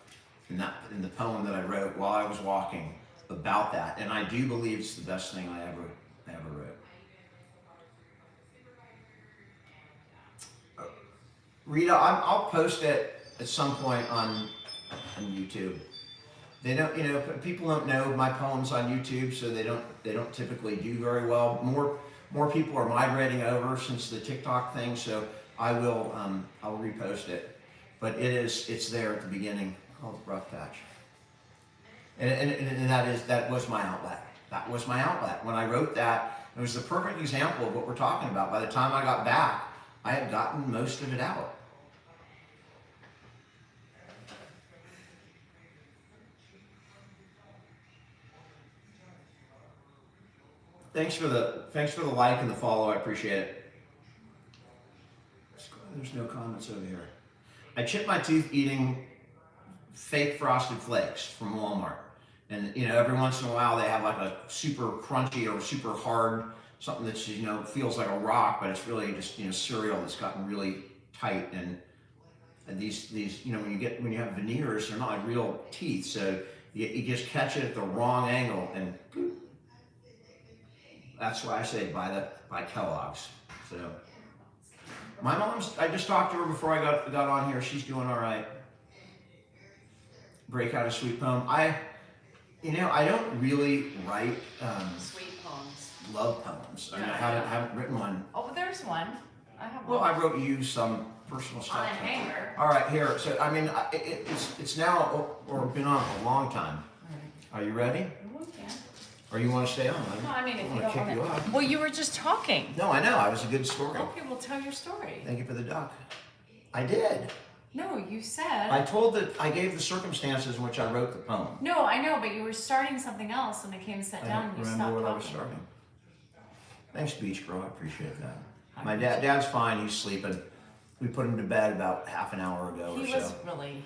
In the poem that I wrote while I was walking about that, and I do believe it's the best thing I ever wrote. Rita, I'll post it at some point on YouTube. They don't, people don't know my poems on YouTube, so they don't typically do very well. More people are migrating over since the TikTok thing, so I'll repost it. But it's there at the beginning, called Rough Patch. And that was my outlet. That was my outlet. When I wrote that, it was the perfect example of what we're talking about. By the time I got back, I had gotten most of it out. Thanks for the like and the follow. I appreciate it. There's no comments over here. I chipped my tooth eating fake Frosted Flakes from Walmart, and every once in a while they have like a super crunchy or super hard something that's feels like a rock, but it's really just cereal that's gotten really tight. And these when you have veneers, they're not like real teeth, so you just catch it at the wrong angle and. That's why I say buy Kellogg's. So my mom's. I just talked to her before I got on here. She's doing all right. Break out a sweet poem. I don't really write Sweet poems. love poems. I mean, No, I haven't written one. Oh, but there's one. I have Well, one. I wrote you some personal stuff. On a hanger. All right, here. So I mean, it's now or been on for a long time. Are you ready? We can. Or you want to stay on? No, I mean, if you want don't to kick want you to. off. Well, you were just talking. No, I know. I was a good story. Okay, well, tell your story. Thank you for the duck. I did. No, you said. I gave the circumstances in which I wrote the poem. No, I know, but you were starting something else when I came and sat I down don't and you remember stopped what I was talking. starting. Thanks, Beach Girl. I appreciate that. I My dad's fine. He's sleeping. We put him to bed about half an hour ago or He so. was really.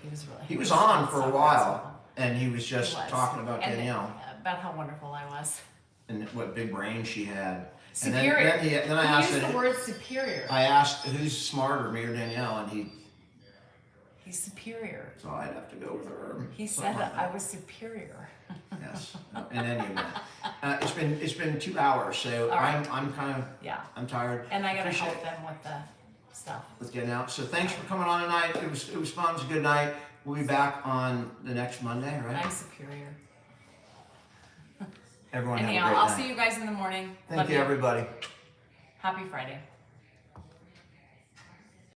He was on for a so while, and he was He just was. talking about And Danielle about how wonderful I was. and what big brain she had. Superior. And then I He asked used him, the word superior. I asked who's smarter, me or Danielle, and He's superior. so I'd have to go with her. He Something said like that I was superior. Yes. In any event, it's been 2 hours, so All right. I'm kind of Yeah. I'm tired. And I gotta Appreciate help them with the stuff. with getting out. So thanks for coming on tonight. It was fun. It was a good night. We'll be back on the next Monday, right? I'm superior. Everyone have a Anyhow, great I'll night. see you guys in the morning. Thank Love you, everybody. Happy Friday.